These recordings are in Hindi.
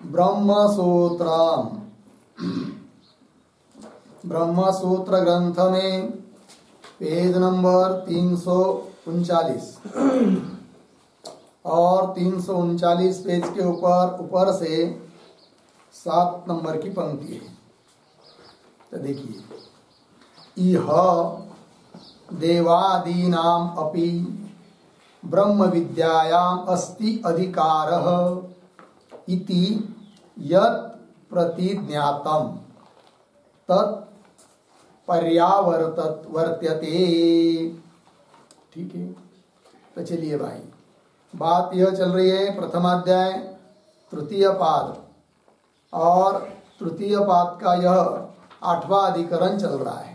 ब्रह्मसूत्र ब्रह्मसूत्र ग्रंथ में पेज नंबर 339 और 339 पेज के ऊपर से 7 नंबर की पंक्ति है। तो देखिए, इह देवादीनाम अपि ब्रह्म विद्यायाम अस्ति अधिकारः इति यत् प्रतिज्ञातम् तत् वर्त्यते। ठीक है, तो चलिए भाई, बात यह चल रही है प्रथमाध्याय तृतीय पाद, और तृतीय पाद का यह 8वां अधिकरण चल रहा है।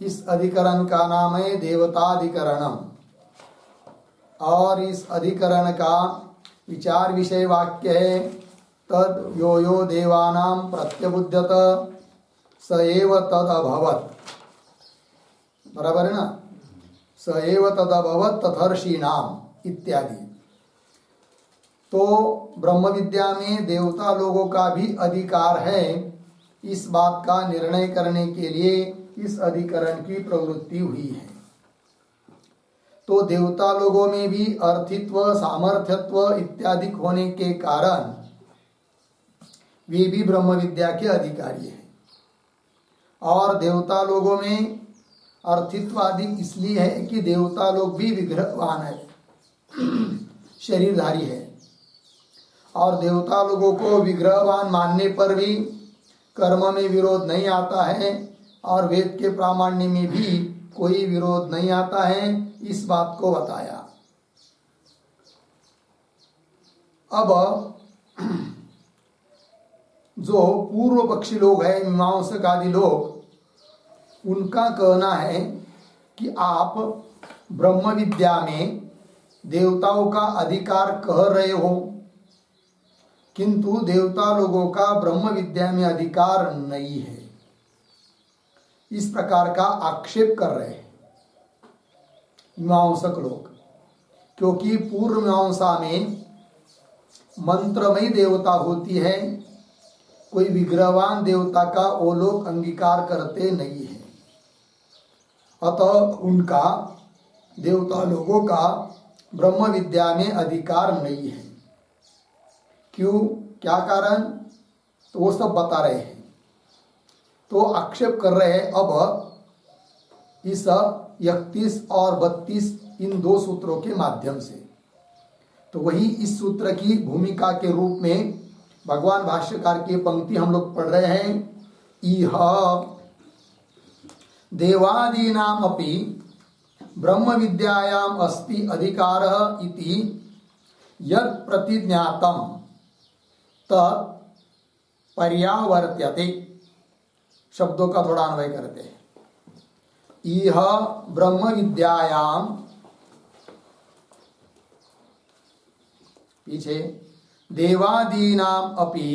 इस अधिकरण का नाम है देवताधिकरणम, और इस अधिकरण का विचार विषय वाक्य है तद यो यो देवानां प्रत्यबुध्यत स एव तद अभवत्। बराबर है ना, स एव तद अभवत् तथर्षीणाम इत्यादि। तो ब्रह्म विद्या में देवता लोगों का भी अधिकार है, इस बात का निर्णय करने के लिए इस अधिकरण की प्रवृत्ति हुई है। तो देवता लोगों में भी अर्थित्व, सामर्थ्यत्व इत्यादि होने के कारण वे भी ब्रह्म विद्या के अधिकारी हैं। और देवता लोगों में अर्थित्व आदि इसलिए है कि देवता लोग भी विग्रहवान है, शरीरधारी है, और देवता लोगों को विग्रहवान मानने पर भी कर्म में विरोध नहीं आता है, और वेद के प्रामाण्य में भी कोई विरोध नहीं आता है, इस बात को बताया। अब जो पूर्व पक्षी लोग हैं, मीमांसक आदि लोग, उनका कहना है कि आप ब्रह्म विद्या में देवताओं का अधिकार कह रहे हो, किंतु देवता लोगों का ब्रह्म विद्या में अधिकार नहीं है, इस प्रकार का आक्षेप कर रहे हैं मीमांसक लोग। क्योंकि पूर्व मीमांसा में मंत्रमयी देवता होती है, कोई विग्रहवान देवता का वो लोग अंगीकार करते नहीं है। अतः उनका, देवता लोगों का ब्रह्म विद्या में अधिकार नहीं है। क्यों, क्या कारण, तो वो सब बता रहे हैं। तो आक्षेप कर रहे हैं अब इस 31 और 32 इन 2 सूत्रों के माध्यम से। तो वही इस सूत्र की भूमिका के रूप में भगवान भाष्यकार की पंक्ति हम लोग पढ़ रहे हैं। इह देवादीनाम अपि ब्रह्म विद्यायाम अस्ति अधिकारः इति यत् प्रतिज्ञातम् तत् पर्यावर्त्यते। शब्दों का थोड़ा अन्वय करते हैं। इह ब्रह्म विद्यायाम, पीछे देवादीनाम अपि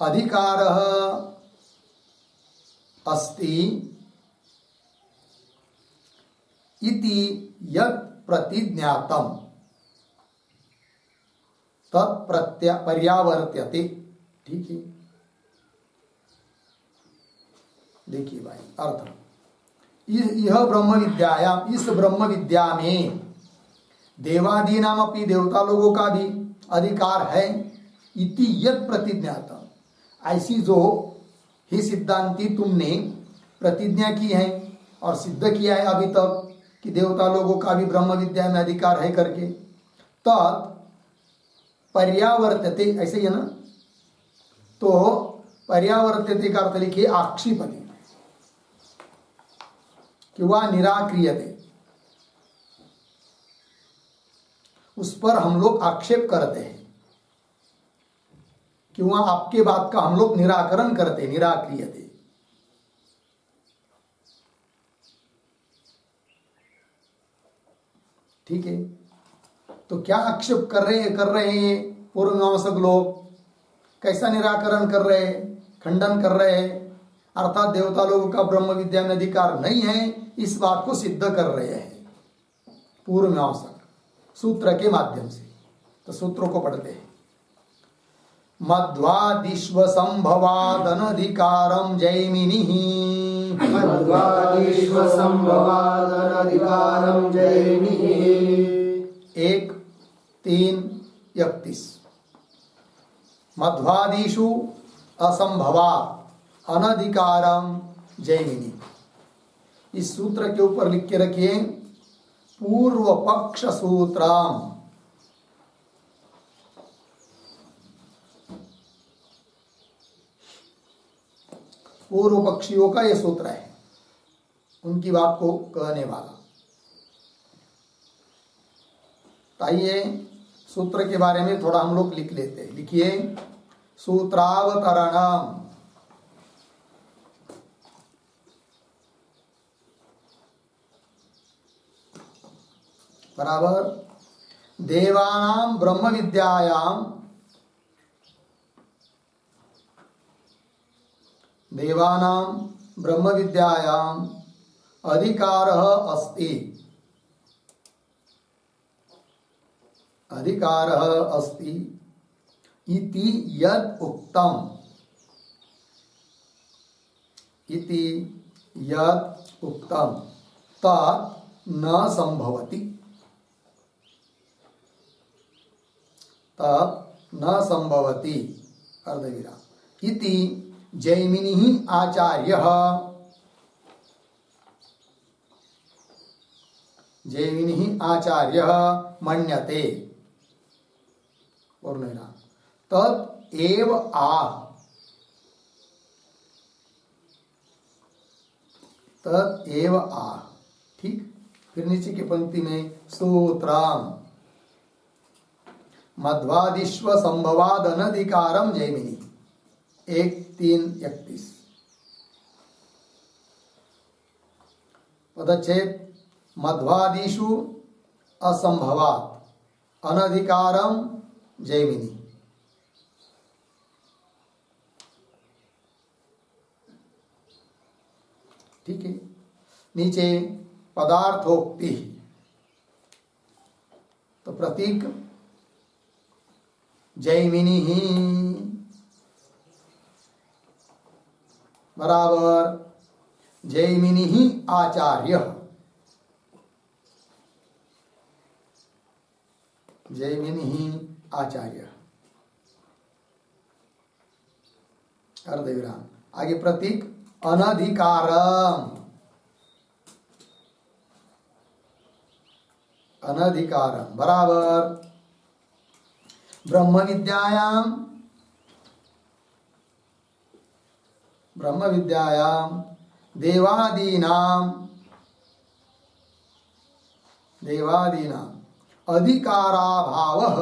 अधिकारः अस्ति इति यत् प्रतिज्ञातम् तत् पर्यावर्त्यते। ठीक है, देखिए भाई अर्थ, यह ब्रह्म विद्यायाम, इस ब्रह्म विद्या में देवादीनाम अपि, देवता लोगों का भी अधिकार है, इति यत् प्रतिज्ञातम्, ऐसी जो ही सिद्धांति तुमने प्रतिज्ञा की है और सिद्ध किया है अभी तक कि देवता लोगों का भी ब्रह्म विद्या में अधिकार है करके, तत् पर्यावर्त्यते, ऐसे ही है ना। तो पर्यावर्त्यते का अर्थ लिखिए आक्षिपति, कि वह निराक्रियते, उस पर हम लोग आक्षेप करते हैं, कि वह आपके बात का हम लोग निराकरण करते, निराक्रियते। ठीक है, तो क्या आक्षेप कर रहे हैं पूर्व मीमांसक लोग, कैसा निराकरण कर रहे हैं, खंडन कर रहे हैं, अर्थात देवता लोगों का ब्रह्म विद्या में अधिकार नहीं है, इस बात को सिद्ध कर रहे हैं। पूर्व मीमांसक सूत्र के माध्यम से। तो सूत्रों को पढ़ते हैं। मध्वादिश्व संभवादनधिकारम जैमिनिः मध्वादिश्व संभवादनधिकारम जैमिनिः 1:3:31 मध्वादिषु असंभवात् अनधिकारम जैमिनी। इस सूत्र के ऊपर लिख के रखिए पूर्व पक्ष सूत्रम। पूर्व पक्षियों का यह सूत्र है, उनकी बात को कहने वाला। आइए सूत्र के बारे में थोड़ा हम लोग लिख लेते हैं। लिखिए सूत्रावतरणम। बराबर देवानां ब्रह्म विद्यायां अधिकारः अस्ति इति यद् उक्तम् तत् न संभवति। अर्धविराम। इति जैमिनिः आचार्यः मन्यते। पूर्णविराम। तत् एव आह। ठीक। फिर नीचे की पंक्ति में सूत्रम मध्वादिश्व संभवाद अनधिकारम जैमिनी 1:3:31 पदच्छेद मध्वादिषु असंभवात अनधिकारम जैमिनी। ठीक है। नीचे पदार्थोक्ति। तो प्रतीक जैमिनी ही बराबर जैमिनी ही आचार्य। अर्धविराम। आगे प्रतीक अनधिकारम बराबर ब्रह्म विद्यायां देवादीनां अधिकाराभावः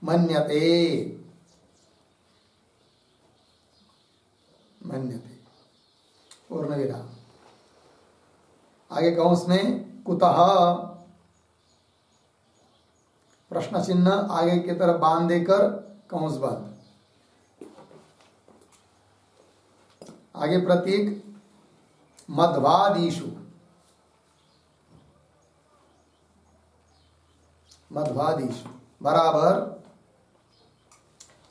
मन्यते। पूर्णविराम। आगे कौंस में कुतः प्रश्न चिन्ह आगे की तरफ बांध देकर कौंस बंद। आगे प्रतीक मध्वादिषु बराबर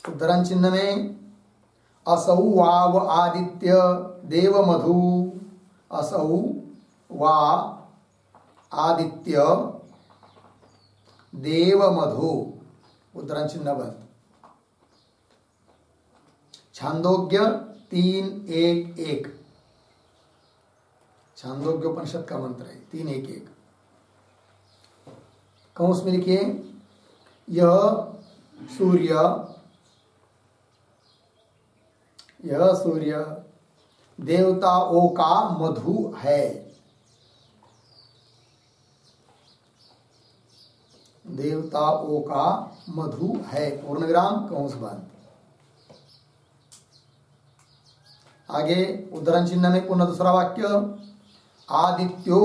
उद्धरण चिन्ह में असौ वाव आदित्य देवमधु। असौ वा आदित्य देवमधु उद्धरण चिन्ह बंद। छांदोग्य 3:1:1 छांदोग्य उपनिषद का मंत्र है 3:1:1। कौंस में लिखिए यह सूर्य देवताओं का मधु है। पूर्णविराम कौंस बंद। आगे उद्धरण चिन्ह में पुनः दूसरा वाक्य आदित्यो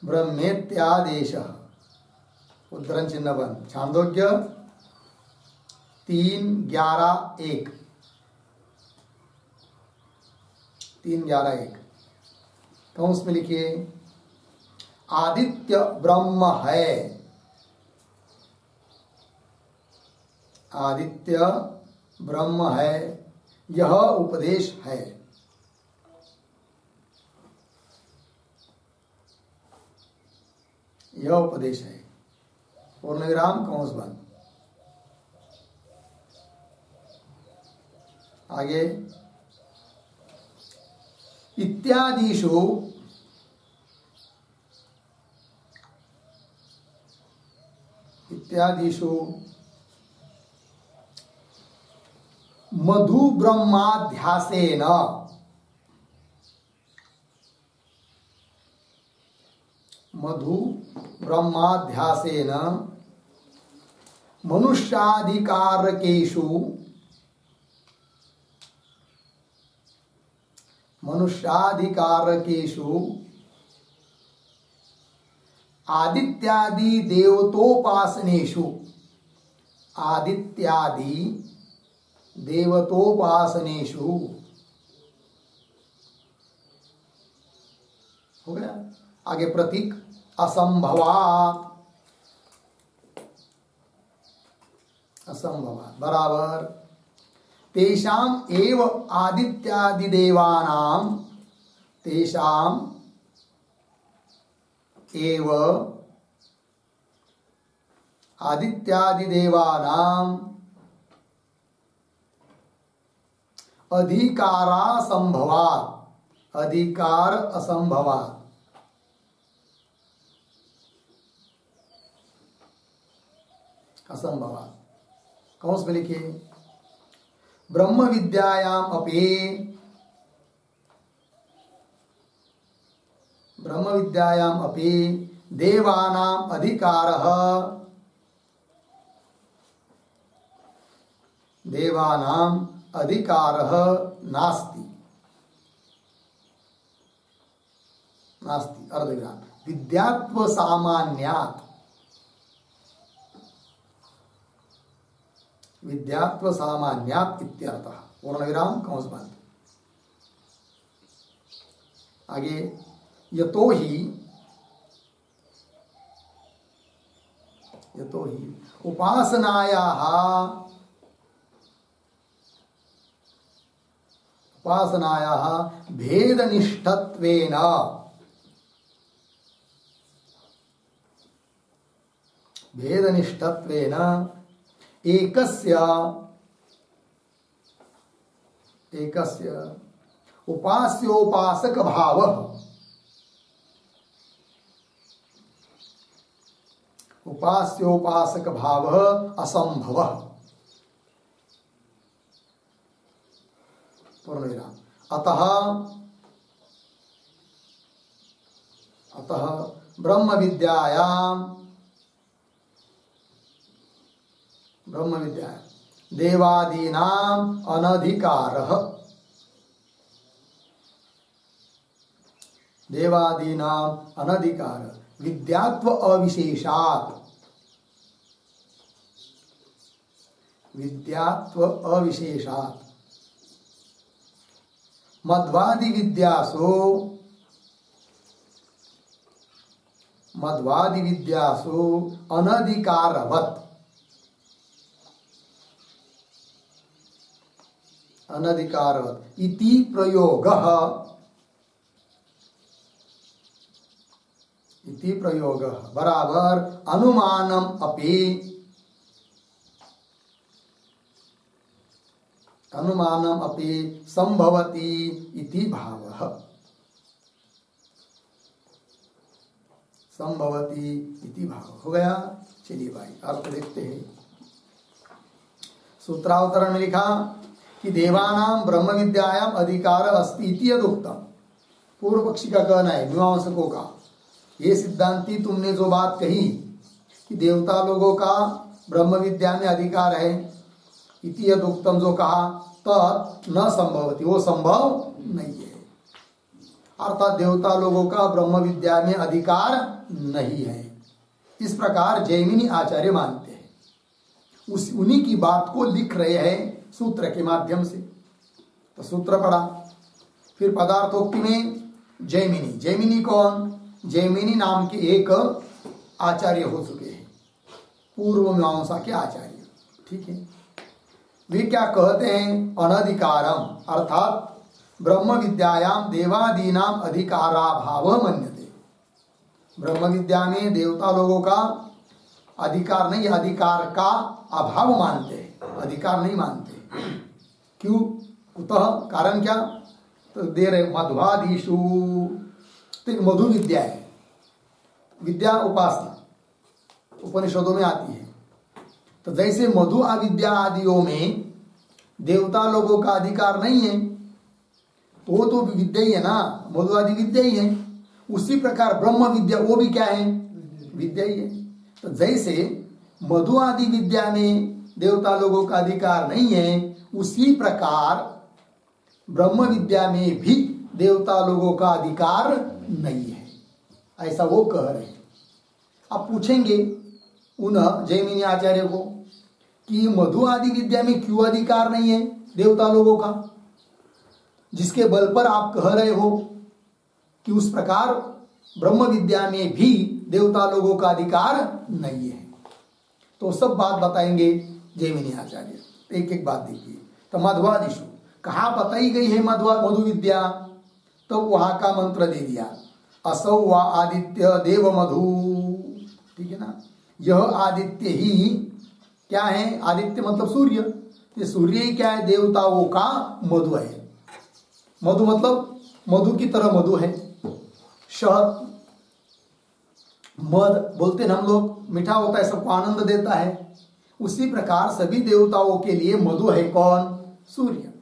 ब्रह्मेत्यादेशः उद्धरण चिन्ह बंद। छांदोग्य 3:11:1 3:11:1 तो उसमें लिखिए आदित्य ब्रह्म है, आदित्य ब्रह्म है, यह उपदेश है। यह उपदेश है। पूर्ण विराम कंस बंद। आगे इत्यादिषु मधु ब्रह्माध्यासेन मनुष्याधिकारकेषु आदित्यादि देवतोपासनेषु हो गया। आगे प्रतीक असंभवात बराबर तेषाम एव आदित्यादि देवानाम अधिकार असंभवात कौन से लिखिए ब्रह्म विद्यायाम अपि देवानाम अधिकारः नास्ति अर्धविराम विद्यात्व सामान्यात् इत्यर्थः। पूर्णविराम कंस बंद। आगे यतो ही उपासनायाः भेदनिष्ठत्वेन एकस्य उपास्योपासक भावः असंभवः। पूर्णविराम अतः ब्रह्म विद्यायां देवादीनां अनधिकारः विद्यात्व अविशेषात् मध्वादि विद्यासु अनधिकारवत् इति प्रयोगः बराबर अनुमानम अपि संभवति इति भावः। हो गया। चलिए भाई अर्थ देखते हैं। सूत्रावतरण में लिखा कि देवानां ब्रह्म विद्यायाम अधिकार अस्ति इति यदुक्तम। पूर्व पक्षी का कहना है, मीमांसकों का, ये सिद्धांती तुमने जो बात कही कि देवता लोगों का ब्रह्म विद्या में अधिकार है, इति यदुक्तम जो कहा, तत् न संभवति, वो संभव नहीं है। अर्थात देवता लोगों का ब्रह्म विद्या में अधिकार नहीं है। इस प्रकार जैमिनी आचार्य मानते हैं। उन्हीं की बात को लिख रहे हैं सूत्र के माध्यम से। तो सूत्र पढ़ा, फिर पदार्थोक्ति में जैमिनी कौन? जैमिनी नाम के एक आचार्य हो चुके हैं, पूर्व मीमांसा के आचार्य। ठीक है, वे क्या कहते हैं? अनधिकारम अर्थात ब्रह्म विद्यायाम देवादीनाम अधिकाराभाव मन्यते। ब्रह्म विद्या में देवता लोगों का अधिकार नहीं, अधिकार का अभाव मानते हैं, अधिकार नहीं मानते। क्यों? कुतः? कारण क्या? तो दे रहे मध्वादीषु। तो मधु विद्या है, विद्या उपासना उपनिषदों में आती है। तो जैसे मधु अविद्या आदियों में देवता लोगों का अधिकार नहीं है, तो वो तो विद्या ही है ना, मधु आदि विद्या ही है। उसी प्रकार ब्रह्म विद्या वो भी क्या है? विद्या ही है। तो जैसे मधु आदि विद्या में देवता लोगों का अधिकार नहीं है, उसी प्रकार ब्रह्म विद्या में भी देवता लोगों का अधिकार नहीं है, ऐसा वो कह रहे हैं। अब पूछेंगे उन जैमिनी आचार्य को कि मधु आदि विद्या में क्यों अधिकार नहीं है देवता लोगों का, जिसके बल पर आप कह रहे हो कि उस प्रकार ब्रह्म विद्या में भी देवता लोगों का अधिकार नहीं है। तो सब बात बताएंगे जैमिनी आचार्य। एक एक बात देखिए। तो मध्वादिशु कहाँ बताई गई है मधु विद्या? तो वहां का मंत्र दे दिया, असौ वा आदित्य देव मधु। ठीक है ना, यह आदित्य ही क्या है? आदित्य मतलब सूर्य। ये सूर्य ही क्या है? देवताओं का मधु है। मधु मतलब मधु की तरह मधु है। शहद, मध बोलते हैं हम लोग, मीठा होता है, सबको आनंद देता है। उसी प्रकार सभी देवताओं के लिए मधु है कौन? सूर्य।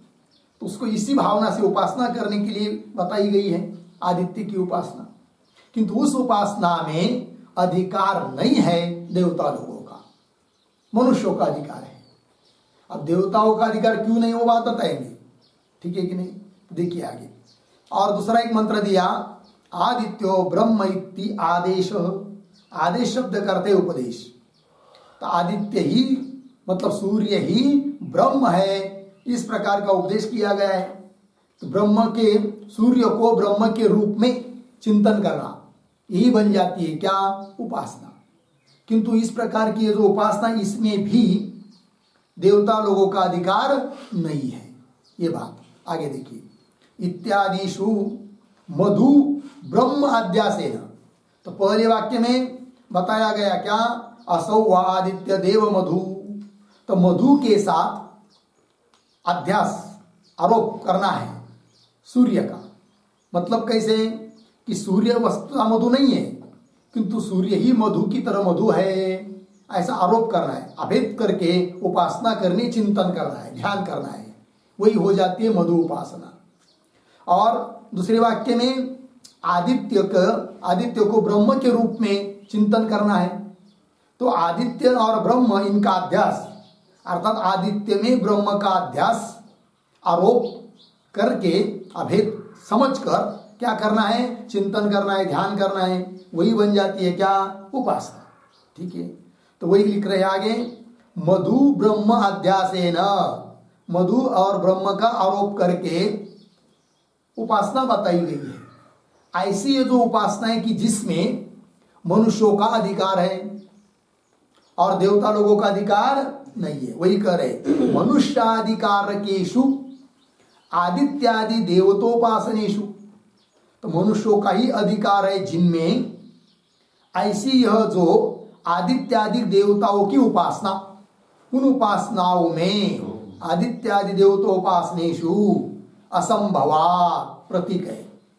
तो उसको इसी भावना से उपासना करने के लिए बताई गई है आदित्य की उपासना। किंतु उस उपासना में अधिकार नहीं है देवता लोगों का, मनुष्यों का अधिकार है। अब देवताओं का अधिकार क्यों नहीं, वो बात बताएंगे। ठीक है कि नहीं? देखिए आगे। और दूसरा एक मंत्र दिया, आदित्यो ब्रह्म इति आदेश। आदेश शब्द करते उपदेश। तो आदित्य ही मतलब सूर्य ही ब्रह्म है, इस प्रकार का उपदेश किया गया है। तो ब्रह्म के, सूर्य को ब्रह्म के रूप में चिंतन करना, यही बन जाती है क्या? उपासना। किंतु इस प्रकार की जो उपासना, इसमें भी देवता लोगों का अधिकार नहीं है। ये बात आगे देखिए। इत्यादिषु मधु ब्रह्म अध्यासेन। तो पहले वाक्य में बताया गया क्या? असौ वा आदित्य देव मधु। तो मधु के साथ अध्यास, आरोप करना है सूर्य का। मतलब कैसे? कि सूर्य वस्तुतः मधु नहीं है, किंतु सूर्य ही मधु की तरह मधु है, ऐसा आरोप करना है। अभेद करके उपासना करनी, चिंतन करना है, ध्यान करना है, वही हो जाती है मधु उपासना। और दूसरे वाक्य में आदित्य को ब्रह्म के रूप में चिंतन करना है। तो आदित्य और ब्रह्म, इनका अध्यास, अर्थात आदित्य में ब्रह्म का अध्यास आरोप करके अभेद समझकर क्या करना है? चिंतन करना है, ध्यान करना है, वही बन जाती है क्या? उपासना। ठीक है, तो वही लिख रहे आगे, मधु ब्रह्म अध्यासेन। मधु और ब्रह्म का आरोप करके उपासना बताई गई है। ऐसी ये जो उपासना है कि जिसमें मनुष्यों का अधिकार है और देवता लोगों का अधिकार नहीं है, वही कह रहे मनुष्याधिकारकेषु आदित्यादि देवतोपासनेषु। तो मनुष्यों का ही अधिकार है जिनमें ऐसी यह जो आदित्यादि देवताओं की उपासना, उन उपासनाओं में आदित्यादि देवतोपासनेषु असंभवात् प्रतीक है।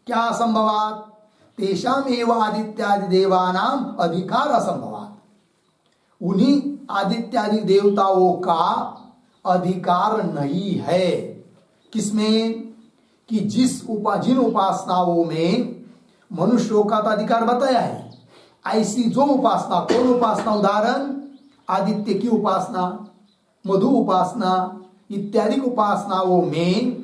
क्या असंभवात्? तेषाम एवं आदित्यादि देवानाम अधिकार असंभवात्। उन्हीं आदित्यादि देवताओं का अधिकार नहीं है। किसमें? कि जिन उपासनाओं में मनुष्यों का तो अधिकार बताया है, ऐसी जो उपासना, कौन उपासना? उदाहरण, आदित्य की उपासना, मधु उपासना इत्यादि उपासनाओं में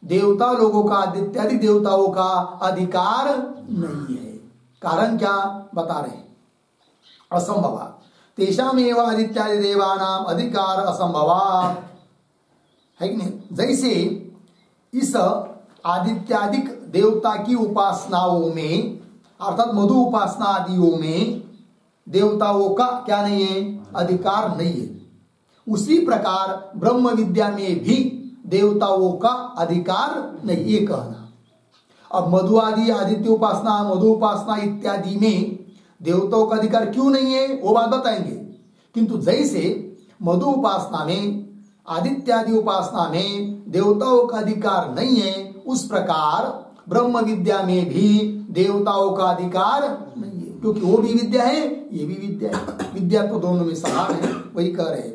देवता लोगों का, आदित्यादि देवताओं का अधिकार नहीं है। कारण क्या बता रहे हैं? असंभवा तेषामेव आदित्यादि देवानाम अधिकार असंभवा, है कि नहीं। जैसे इस आदित्यादिक देवता की उपासनाओं में अर्थात मधु उपासना आदियों में देवताओं का क्या नहीं है, अधिकार नहीं है, उसी प्रकार ब्रह्म विद्या में भी देवताओं का अधिकार नहीं, ये कहना। अब मधु आदि आदित्य उपासना मधु उपासना इत्यादि में देवताओं का अधिकार क्यों नहीं है वो बात बताएंगे। किंतु जैसे मधु उपासना में आदित्यादि उपासना में देवताओं का अधिकार नहीं है, उस प्रकार ब्रह्म विद्या में भी देवताओं का अधिकार नहीं है, क्योंकि वो भी विद्या है ये भी विद्या है, विद्या तो दोनों में समान है। वही कह रहे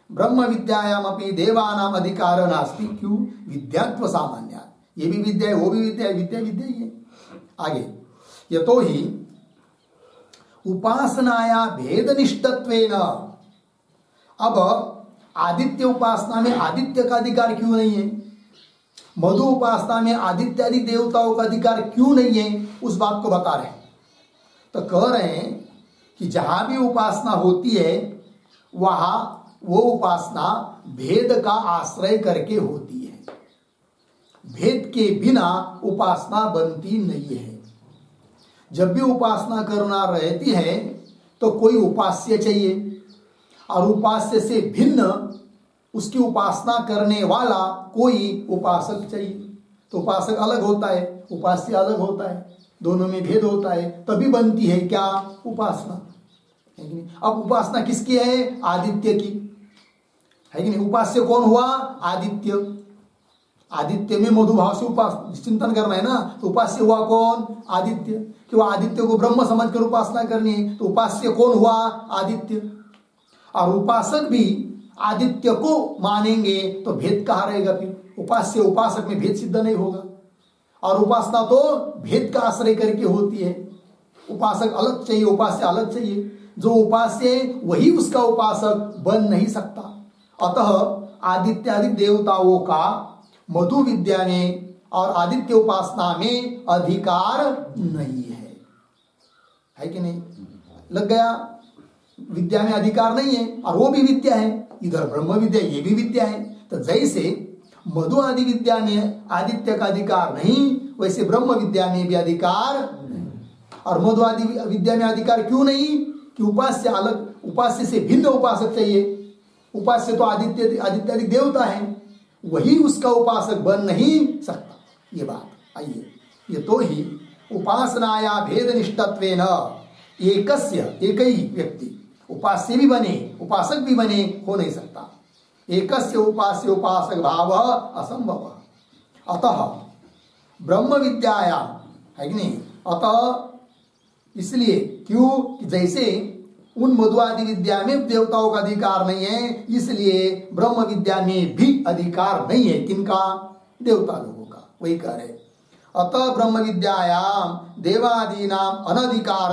ब्रह्म विद्यायाम अपि देवानाम अधिकार नास्ति, क्यों, विद्यात्व सामान्य, ये भी विद्या है वो भी विद्या है, विद्या विद्या ही है। आगे यतो ही उपासनाया भेदनिष्ठत्वेन, अब आदित्य उपासना में आदित्य का अधिकार क्यों नहीं है, मधु उपासना में आदित्यादि देवताओं का अधिकार क्यों नहीं है, उस बात को बता रहे हैं। तो कह रहे हैं कि जहां भी उपासना होती है वहां वो उपासना भेद का आश्रय करके होती है, भेद के बिना उपासना बनती नहीं है। जब भी उपासना करना रहती है तो कोई उपास्य चाहिए और उपास्य से भिन्न उसकी उपासना करने वाला कोई उपासक चाहिए। तो उपासक अलग होता है, उपास्य अलग होता है, दोनों में भेद होता है, तभी बनती है क्या, उपासना, है कि नहीं। अब उपासना किसकी है, आदित्य की, है कि नहीं। उपास्य कौन हुआ, आदित्य। आदित्य में मधुभाव से उपास चिंतन करना है ना, तो उपास्य हुआ कौन, आदित्य। कि वह आदित्य को ब्रह्म समझकर उपासना करनी है, तो उपास्य कौन हुआ, आदित्य। और उपासक भी आदित्य को मानेंगे तो भेद कहाँ रहेगा, फिर उपास्य उपासक में भेद सिद्ध नहीं होगा। और उपासना तो भेद का आश्रय करके होती है, उपासक अलग चाहिए उपास्य अलग चाहिए, जो उपास्य है वही उसका उपासक बन नहीं सकता। अतः आदित्यादि देवताओं का मधु विद्या में और आदित्य उपासना में अधिकार नहीं है कि नहीं। लग गया, विद्या में अधिकार नहीं है और वो भी विद्या है, इधर ब्रह्म विद्या ये भी विद्या है। तो जैसे मधु आदि विद्या में आदित्य का अधिकार नहीं, वैसे ब्रह्म विद्या में भी अधिकार नहीं। और मधु आदि विद्या में अधिकार क्यों नहीं, कि उपास्य अलग, उपास्य से भिन्न उपासक चाहिए। उपास्य तो आदित्यादि देवता है, वही उसका उपासक बन नहीं सकता, ये बात। आइए, ये तो ही उपासनाया भेद निष्ठत्वेन एकस्य, एक ही व्यक्ति उपास्य भी बने उपासक भी बने हो नहीं सकता। एकस्य उपास्य उपासक भाव असंभव। अतः ब्रह्म विद्याया, है कि नहीं। अतः इसलिए क्यों, कि जैसे उन मधु आदि विद्या में देवताओं का अधिकार नहीं है, इसलिए ब्रह्म विद्या में भी अधिकार नहीं है, किनका, देवता लोगों का। वही कह रहे अतः ब्रह्म विद्यायाम देवादीनाम अनधिकार,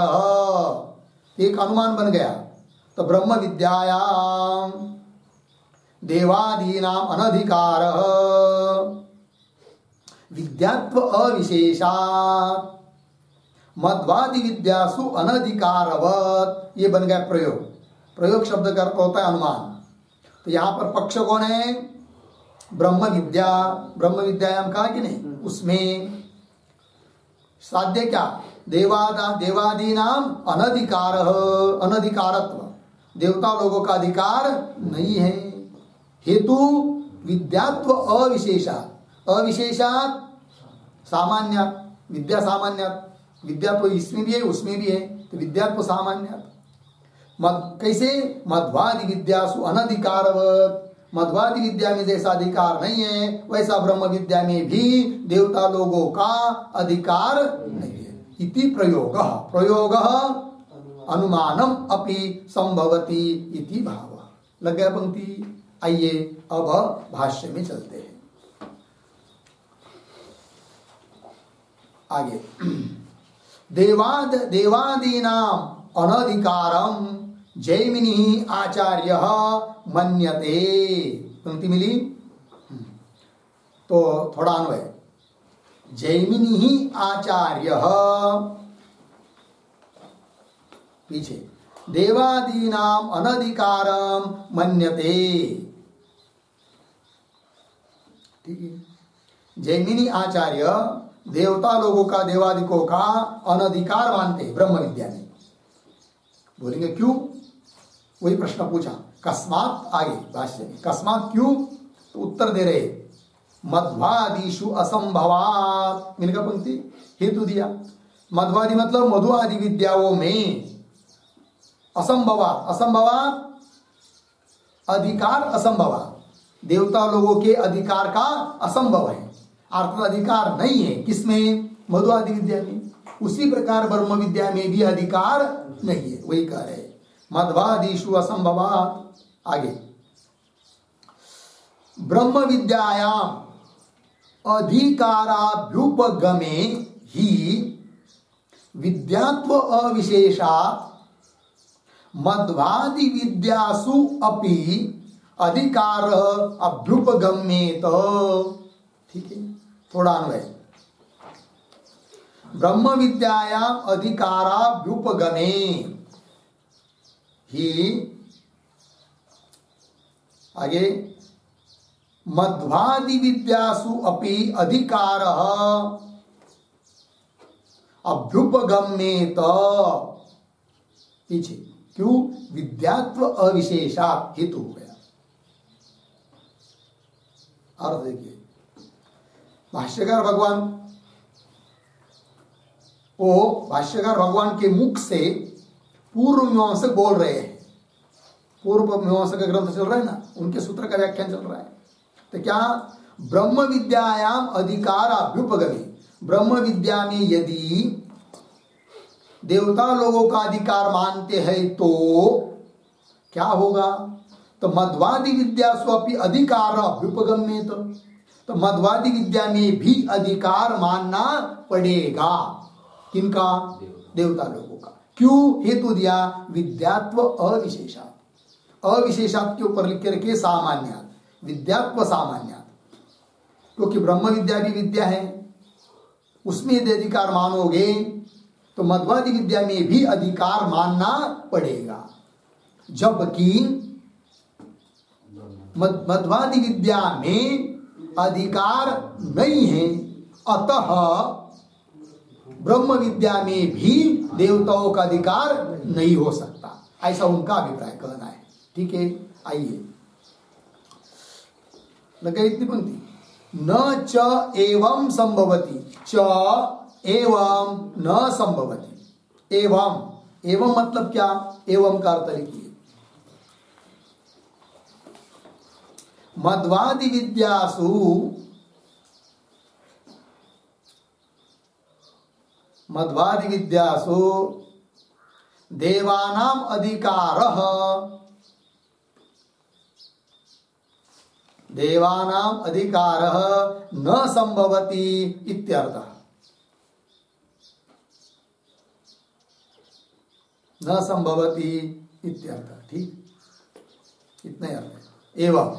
एक अनुमान बन गया। तो ब्रह्म विद्यायाम देवादीनाम अनधिकार विद्यात्व अविशेषात् मध्वादि विद्यासु अनधिकारवत, ये बन गया प्रयोग। प्रयोग शब्द का अर्थ होता है अनुमान। तो यहां पर पक्ष कौन है, ब्रह्म विद्या। ब्रह्म विद्यायाम कहा कि नहीं, उसमें साध्य क्या, देवादि नाम अनधिकार, अनधिकारत्व, देवता लोगों का अधिकार नहीं है। हेतु विद्यात्व अविशेषात्, अविशेषात् सामान्य, विद्या सामान्य, विद्या तो इसमें भी है उसमें भी है, तो विद्यात्व सामान्य। कैसे, मध्वादि विद्यासु अनधिकारवत, मध्वादि विद्या में जैसा अधिकार नहीं है वैसा ब्रह्म विद्या में भी देवता लोगों का अधिकार नहीं है। इति प्रयोग, प्रयोग अनुमानम अपि संभवति इति भाव। लग गया पंक्ति। आइए अब भाष्य में चलते हैं आगे। देवादीनाम अनधिकारम जैमिनी आचार्य मन्यते। पंक्ति मिली तो थोड़ा अन्वय। जैमिनी आचार्य, पीछे देवादीनाम अनधिकारम मन्यते। ठीक है, जैमिनी आचार्य देवता लोगों का, देवादिकों का अनधिकार मानते हैं ब्रह्म विद्या में। बोलेंगे क्यों? वही प्रश्न पूछा, कस्मात, आगे भाष्य में कस्मात क्यों, तो उत्तर दे रहे मध्वादिषु असंभवात, मिलकर पंक्ति हेतु दिया। मध्वादि मतलब मधु आदि विद्याओं में असंभवात, असंभवात अधिकार, असंभवात देवता लोगों के अधिकार का असंभव है, अर्थात अधिकार नहीं है किसमें? मधु आदि विद्या में। उसी प्रकार ब्रह्म विद्या में भी अधिकार नहीं है, वही कह रहे मध्वादिषु असंभवात। आगे ब्रह्म विद्यायाम अधिकाराभ्युपगमे ही विद्यात्व अविशेषात् मध्वादि विद्यासु अपि अधिकार अभ्युपगम्येत। ठीक है, थोड़ा अन्वय। ब्रह्म विद्यायाम अधिकाराभ्युपगमे ही, आगे मध्वादि विद्यासु अपि अधिकार अभ्युपगम्येत। पीछे क्यों? विद्यात्व अविशेषात् हेतु हो गया। अर्थ देखिए, भाष्यकार भगवान, वो भाष्यकार भगवान के मुख से पूर्व मीमांसक बोल रहे हैं। पूर्व मीमांसक का ग्रंथ चल रहा है ना, उनके सूत्र का व्याख्यान चल रहा है। तो क्या ब्रह्म विद्यायाम अधिकार अभ्युपगमे, ब्रह्म विद्या में यदि देवता लोगों का अधिकार मानते हैं तो क्या होगा? तो मध्वादि विद्या स्वपि अधिकार अभ्युपगम्येत, तो मध्वादि विद्या में भी अधिकार मानना पड़ेगा। किनका? देवता लोगों का। क्यों? हेतु दिया विद्यात्व अविशेषात्। अविशेषात् के ऊपर लिख के रखिए सामान्यात्, विद्यात्व सामान्यात्, क्योंकि ब्रह्म विद्या भी विद्या है, उसमें यदि अधिकार मानोगे तो मध्वादि विद्या में भी अधिकार मानना पड़ेगा। जबकि मध्वादि विद्या में अधिकार नहीं है, अतः ब्रह्म विद्या में भी देवताओं का अधिकार नहीं हो सकता, ऐसा उनका अभिप्राय कहना है। ठीक है, आइए लगे इतनी पंक्ति। न च एवं संभवति, च एवं न संभवति। एवं, एवं मतलब क्या? एवं का अर्थ लिखिए, मध्वादि विद्यासु देवानाम अधिकारः, देवानाम अधिकारः न संभवति इत्यर्थः। न संभवति इत्यर्थः। ठीक, इतना ही अर्थ है। एवं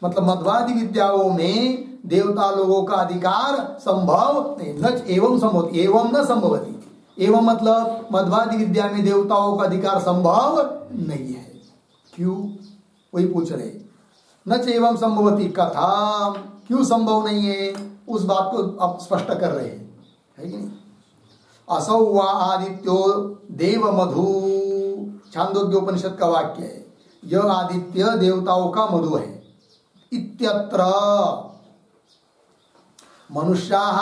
मतलब मध्वादि विद्याओं में देवता लोगों का अधिकार संभव नहीं, न एवं संभवति, एवं न संभवति। एवं मतलब मध्वादि विद्या में देवताओं का अधिकार संभव नहीं है। क्यों? वही पूछ रहे, न एवं संभवति कथा, क्यों संभव नहीं है? उस बात को अब स्पष्ट कर रहे हैं, है कि नहीं? असौ वा आदित्यो देव मधु, छांदोग्योपनिषद का वाक्य है, यह आदित्य देवताओं का मधु है। इत्यत्र मनुष्याः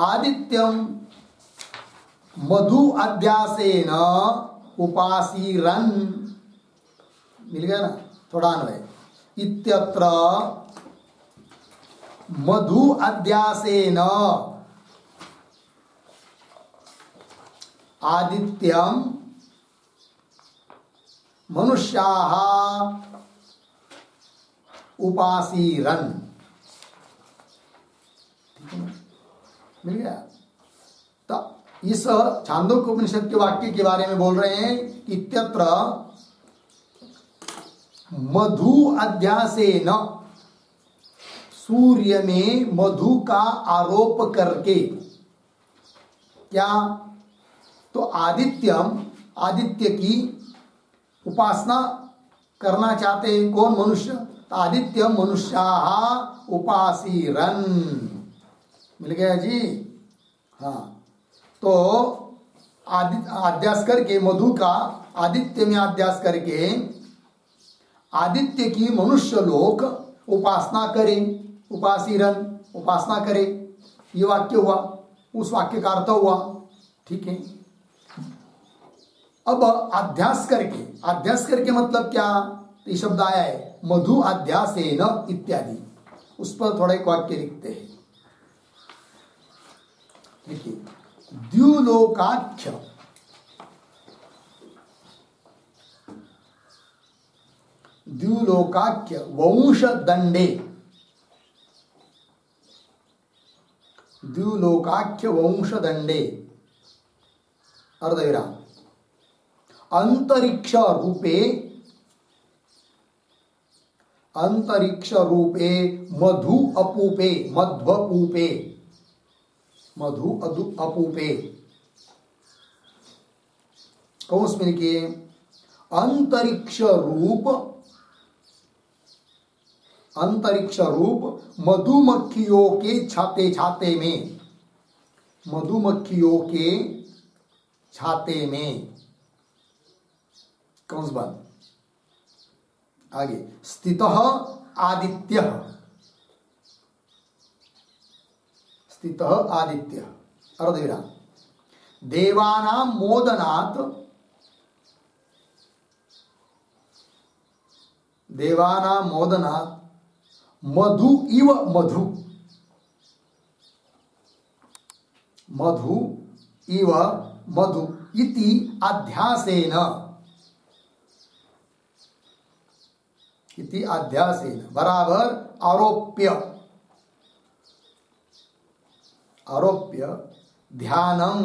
आदित्यम मधु अध्यासेन उपासीरन्, मिल गया ना? थोड़ा अन्वय। इत्यत्र मधु अध्यासेन आदित्यम मनुष्याः उपासीरन्। मिल गया? तो इस छांदोग्य उपनिषद के वाक्य के बारे में बोल रहे हैं, इत्यत्र मधु अध्यासेन, सूर्य में मधु का आरोप करके, क्या? तो आदित्यम, आदित्य की उपासना करना चाहते हैं कौन? मनुष्य। तो आदित्य मनुष्या उपासीरन, मिल गया जी। हाँ, तो अध्यास करके मधु का आदित्य में अध्यास करके आदित्य की मनुष्य लोग उपासना करें, उपासीरन उपासना करे, ये वाक्य हुआ। उस वाक्य का अर्थ हुआ, ठीक है। अब अध्यास करके मतलब क्या? ये शब्द आया है मधु अध्यासेन इत्यादि, उस पर थोड़ा एक वाक्य लिखते हैं। देखिए, द्युलोकाख्य, द्युलोकाख्य वंश दंडे, द्युलोकाख्य वंश दंडे अर्धविराम अंतरिक्ष रूपे मधु अपूपे, मध्वपूपे, मधु अपूपे, कौन में लिखिए? अंतरिक्ष रूप मधुमक्खियों के छाते में, मधुमक्खियों के छाते में, कौन सी बात? आगे, स्थितः आदित्य, स्थितः आदित्य अर्धविराम देवानां मोदनात्, देवानां मोदनात् मधु इव मधु, मधु इव मधु इति अध्यासेन, इति अध्यासेन बराबर आरोप्य, आरोप्य ध्यानम,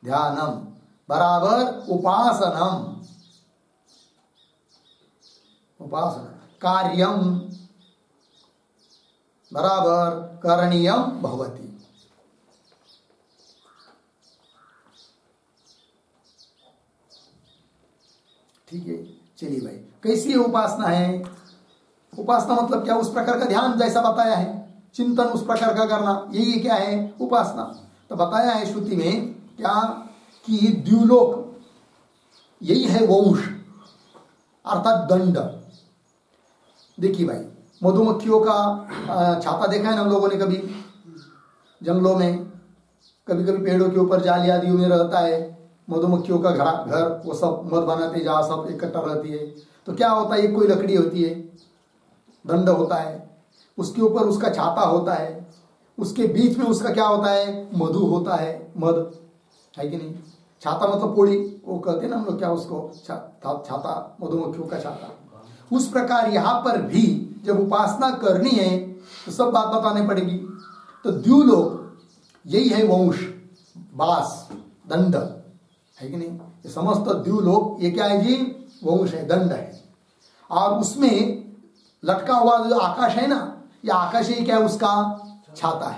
ध्यानम बराबर उपासनम, उपासना कार्यम बराबर करणीयम भवति। ठीक है, चलिए भाई, कैसी उपासना है? उपासना मतलब क्या? उस प्रकार का ध्यान जैसा बताया है, चिंतन उस प्रकार का करना, यही क्या है उपासना। तो बताया है श्रुति में क्या कि द्युलोक यही है वंश अर्थात दंड। देखिए भाई, मधुमक्खियों का छाता देखा है ना हम लोगों ने कभी जंगलों में, कभी कभी पेड़ों के ऊपर जाली आदि में रहता है मधुमक्खियों का घर, वो सब मध बनाते जहाँ सब इकट्ठा रहती है। तो क्या होता है, कोई लकड़ी होती है, दंड होता है, उसके ऊपर उसका छाता होता है, उसके बीच में उसका क्या होता है, मधु होता है, मध है कि नहीं। छाता मतलब पोड़ी, वो कहते हैं ना हम लोग, क्या उसको छाता, मधुमक्खियों का छाता। उस प्रकार यहाँ पर भी जब उपासना करनी है तो सब बात बताने पड़ेगी। तो द्युलोक यही है वंश, बास, दंड है कि नहीं। ये समस्त द्युलोक ये क्या है जी, वंश है, दंड है। और उसमें लटका हुआ जो आकाश है ना, ये आकाश ही क्या है, उसका छाता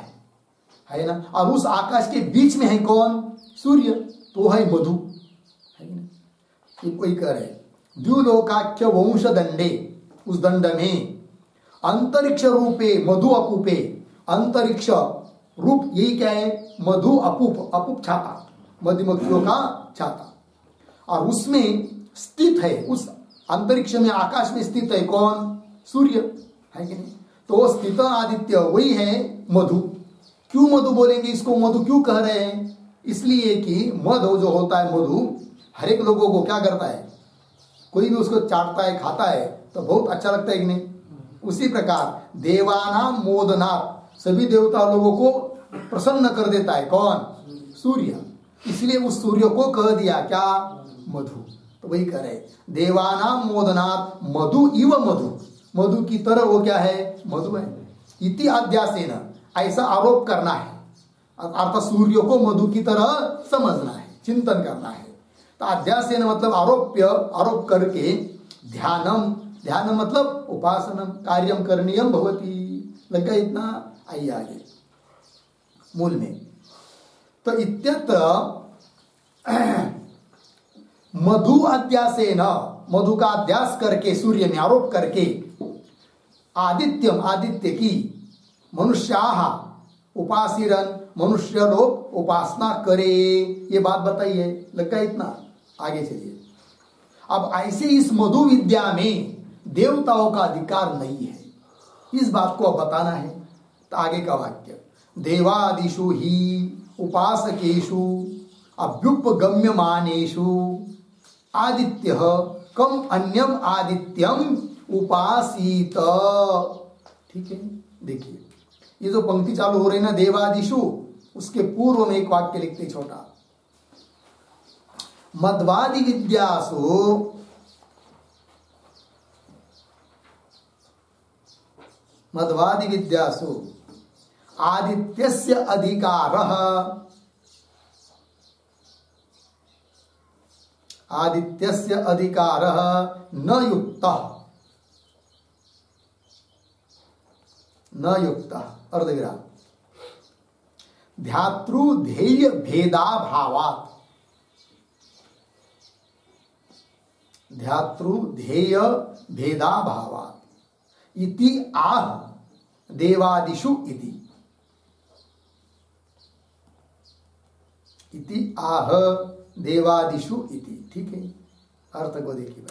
है ना। और उस आकाश के बीच में है कौन, सूर्य, तो है मधु, है ना। ये कोई कह रहे द्युलोकाख्य वंश दंडे, उस दंड में अंतरिक्ष रूपे मधु अपूपे, अंतरिक्ष रूप यही क्या है, मधु अपूप, अपूप छाता, मधुमक्खियों का छाता। और उसमें स्थित है, उस अंतरिक्ष में आकाश में स्थित है कौन, सूर्य, है कि नहीं। तो स्थित आदित्य वही है मधु। क्यों मधु बोलेंगे इसको, मधु क्यों कह रहे हैं? इसलिए कि मधु जो होता है, मधु हर एक लोगों को क्या करता है, कोई भी उसको चाटता है, खाता है तो बहुत अच्छा लगता है कि नहीं। उसी प्रकार देवानाम मोदनात्, सभी देवता लोगों को प्रसन्न कर देता है कौन, सूर्य। इसलिए उस सूर्य को कह दिया क्या, मधु। तो वही कह रहे देवानाम मोदनात् मधु इव मधु, मधु की तरह वो क्या है, मधु है। इति अध्यासेन, ऐसा आरोप करना है, अर्थात सूर्य को मधु की तरह समझना है, चिंतन करना है। तो अध्यासेन मतलब आरोप्य, आरोप करके ध्यानम, ध्यान मतलब उपासनम, कार्यम करणीयम भवति। लग गया इतना, आइए आगे मूल में। तो इत्यत्र मधु अध्यासे न, मधु का अध्यास करके सूर्य में आरोप करके आदित्यम, आदित्य की मनुष्याः उपासीरन, मनुष्य लोग उपासना करे। ये बात बताइए, लगा इतना? आगे चलिए। अब ऐसे इस मधु विद्या में देवताओं का अधिकार नहीं है, इस बात को अब बताना है। तो आगे का वाक्य, देवादिषु ही उपासकेषु अभ्युपगम्यमानेषु आदित्य कम अन्यम आदित्यम उपासीत। ठीक है, देखिए ये जो पंक्ति चालू हो रही ना देवादिषु, उसके पूर्व में एक वाक्य लिखते छोटा, मध्वादि विद्यासु आदित्यस्य अधिकारः, आदित्यस्य अधिकारः न युक्तः अर्धविराम ध्यातृध्येय भेदाभावात्, ध्यातृध्येय भेदाभावात् इति आह देवादिषु इति आह देवादिषु इति। ठीक है, अर्थ को देखिए।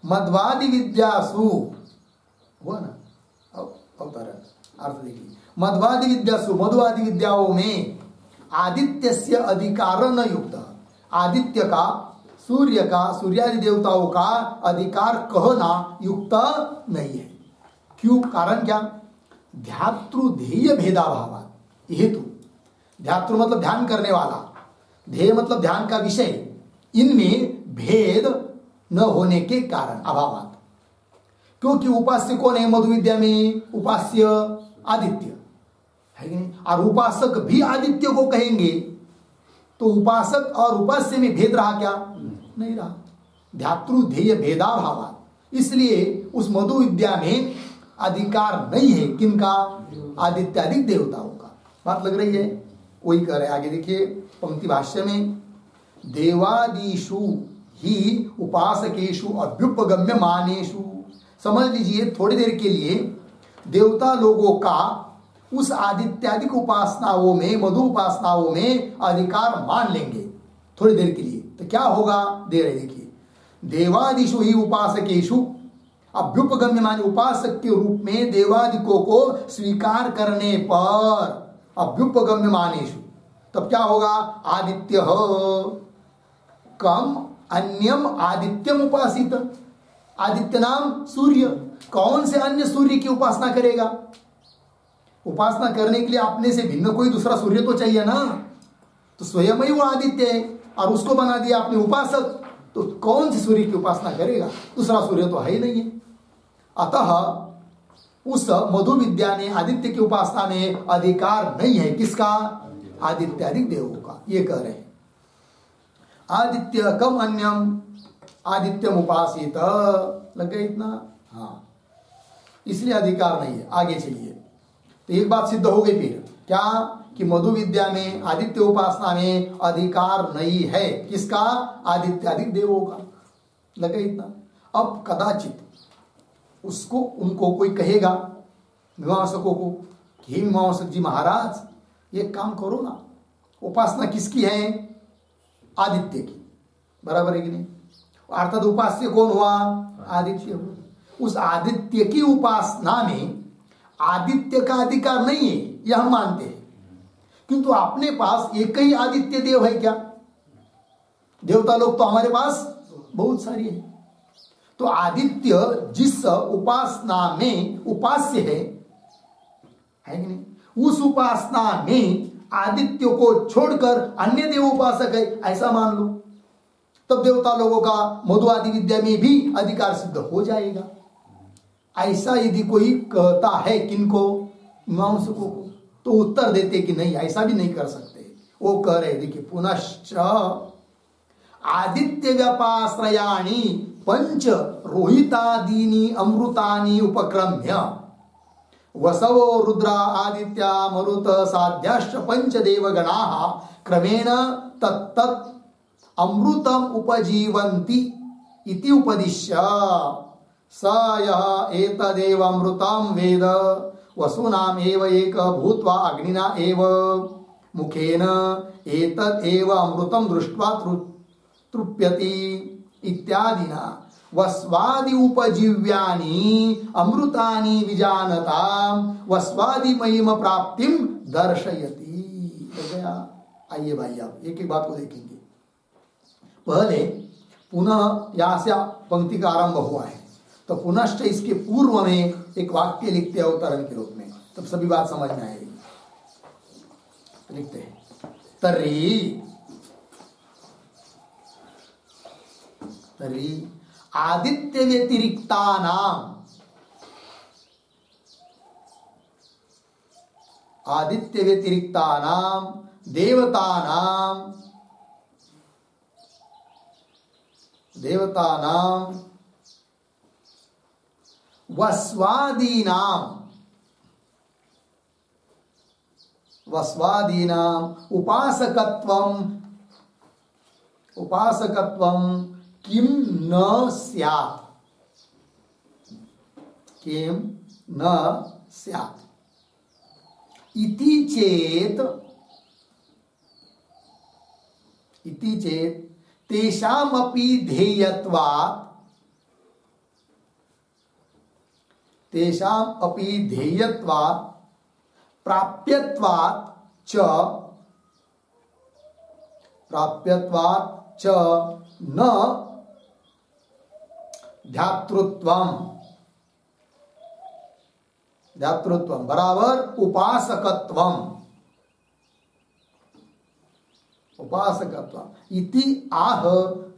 मध्वादि विद्यासु हुआ ना, अवतरण अर्थ देखिए। मध्वादि विद्यासु, मधुआदि विद्याओं में आदित्यस्य अधिकार न युक्त, आदित्य का, सूर्य का, सूर्यादि देवताओं का अधिकार कहना युक्त नहीं है। क्यों? कारण क्या? ध्यातृध्येय भेदाभाव हेतु। ध्यातृ मतलब ध्यान करने वाला, ध्येय मतलब ध्यान का विषय, इनमें भेद न होने के कारण, अभावात। क्योंकि उपास्य कौन है मधु विद्या में? उपास्य आदित्य है कि नहीं? और उपासक भी आदित्य को कहेंगे, तो उपासक और उपास्य में भेद रहा क्या? नहीं रहा। ध्यातृध्येय भेदाभावात, इसलिए उस मधु विद्या में अधिकार नहीं है। किनका? आदित्यादि देवताओं का। बात लग रही है? वही कह रहे आगे देखिए पंक्ति भाष्य में, देवादिषु ही उपासकेषु अभ्युपगम्य मानेषु। समझ लीजिए थोड़ी देर के लिए देवता लोगों का उस आदित्यादिक उपासनाओं में, मधु उपासनाओं में अधिकार मान लेंगे थोड़ी देर के लिए, तो क्या होगा? दे रहे देखिए, देवादिषु ही उपासकेषु अभ्युपगम्य माने, उपासक के रूप में देवादिकों को स्वीकार करने पर, अभ्युपगम्य मानेषु, तब क्या होगा? आदित्य कम अन्यम आदित्यम उपासित। आदित्य नाम सूर्य, कौन से अन्य सूर्य की उपासना करेगा? उपासना करने के लिए अपने से भिन्न कोई दूसरा सूर्य तो चाहिए ना, तो स्वयं ही वो आदित्य है और उसको बना दिया आपने उपासक, तो कौन से सूर्य की उपासना करेगा? दूसरा सूर्य तो है ही नहीं है। अतः उस मधु विद्या ने आदित्य की उपासना में अधिकार नहीं है। किसका? आदित्यादि देवों का। ये कह रहे हैं आदित्य कम अन्यम आदित्यम उपासित। लग गया इतना? हाँ, इसलिए अधिकार नहीं है। आगे चलिए, तो एक बात सिद्ध हो गई फिर क्या? कि मधु विद्या में, आदित्य उपासना में अधिकार नहीं है। किसका? आदित्यादि देवों का। लग गया इतना? अब कदाचित उसको, उनको कोई कहेगा मीमांसकों को कि हे मीमांसक जी महाराज, ये काम करो ना, उपासना किसकी है? आदित्य की। बराबर है कि नहीं? अर्थात उपास्य कौन हुआ? आदित्य हुआ। उस आदित्य की उपासना में आदित्य का अधिकार नहीं है, यह हम मानते हैं, किंतु अपने पास एक ही आदित्य देव है क्या? देवता लोग तो हमारे पास बहुत सारी है। तो आदित्य जिस उपासना में उपास्य है कि नहीं, उस उपासना में आदित्य को छोड़कर अन्य देव उपासक है, ऐसा मान लो, तब देवता लोगों का मधु आदि विद्या में भी अधिकार सिद्ध हो जाएगा। ऐसा यदि कोई कहता है किनको? मीमांसकों को, तो उत्तर देते कि नहीं, ऐसा भी नहीं कर सकते। वो कह रहे देखिए, पुनश्च आदित्य व्यापाश्रयाणि पंच रोहितादीनि अमृतानि उपक्रम्य वसवो रुद्रा आदित्या मरुत साध्याश्च पंच देवगणाः क्रमेण तत्तत् अमृतम उपजीवन्ति इति उपदिश्य स यः एतदेव अमृतं वेद वसुनाम एव एक भूत्वा अग्निना एव मुखेन एतद् एव अमृतं दृष्ट्वा तृप्यति इत्यादिना वस्वादि उपजीव्यानि अमृतानि विजानतां वस्वादि महिम प्राप्तिम दर्शयति। हो गया। आइए भाई आप एक एक बात को देखेंगे। पहले पुनः यहां से पंक्ति का आरंभ हुआ है तो पुनश्च इसके पूर्व में एक वाक्य लिखते हैं अवतरण के रूप में, तब सभी बात समझ में आएगी। लिखते हैं तर्हि आदित्य व्यतिरिक्तानाम देवतानाम वस्वादीनाम उपासकत्वम किम न स्यात् इति चेत तेषामपि ध्येयत्वात् प्राप्यत्वात् च न ध्यातृत्वम बराबर उपासकत्वम इति आह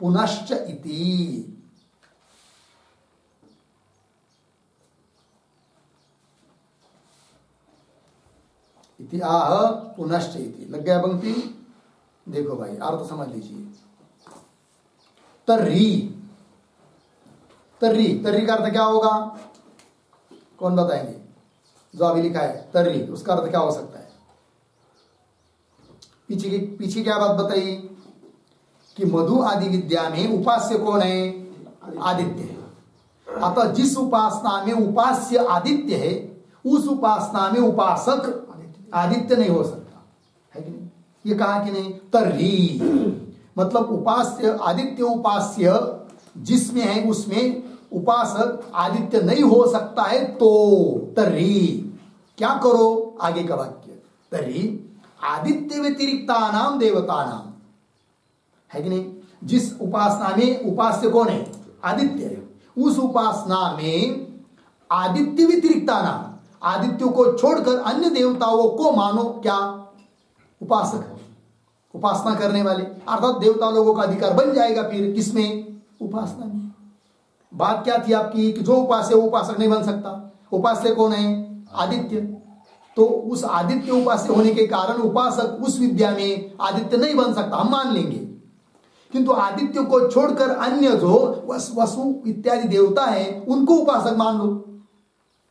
पुनश्च इति आह पुनश्च इति। लग गया पंक्ति? देखो भाई अर्थ समझ लीजिए। तर्री का अर्थ क्या होगा? कौन बताएंगे? जो अभी लिखा है तर्री, उसका अर्थ क्या हो सकता है? पीछे क्या बात बताई कि मधु आदि विद्या में उपास्य कौन है? आदित्य है। अतः जिस उपासना में उपास्य आदित्य है उस उपासना में उपासक आदित्य नहीं हो सकता है कि नहीं? ये कहा कि नहीं? तर्री मतलब उपास्य आदित्य उपास्य जिसमें है उसमें उपासक आदित्य नहीं हो सकता है। तो तर्री क्या करो? आगे का वाक्य तर्री आदित्य व्यतिरिक्तानाम देवतानाम, है कि नहीं? जिस उपासना में उपास्य कौन है? आदित्य है। उस उपासना में आदित्य व्यतिरिक्तानाम, आदित्यों को छोड़कर अन्य देवताओं को मानो क्या? उपासक, उपासना करने वाले, अर्थात देवता लोगों का अधिकार बन जाएगा फिर किसमें? उपासना में। बात क्या थी आपकी कि जो उपास्य उपासक नहीं बन सकता। उपास्य कौन है? आदित्य। तो उस आदित्य उपास्य होने के कारण उपासक उस विद्या में आदित्य नहीं बन सकता, हम मान लेंगे। किंतु आदित्य को छोड़कर अन्य जो वसु इत्यादि देवता है उनको उपासक मान लो,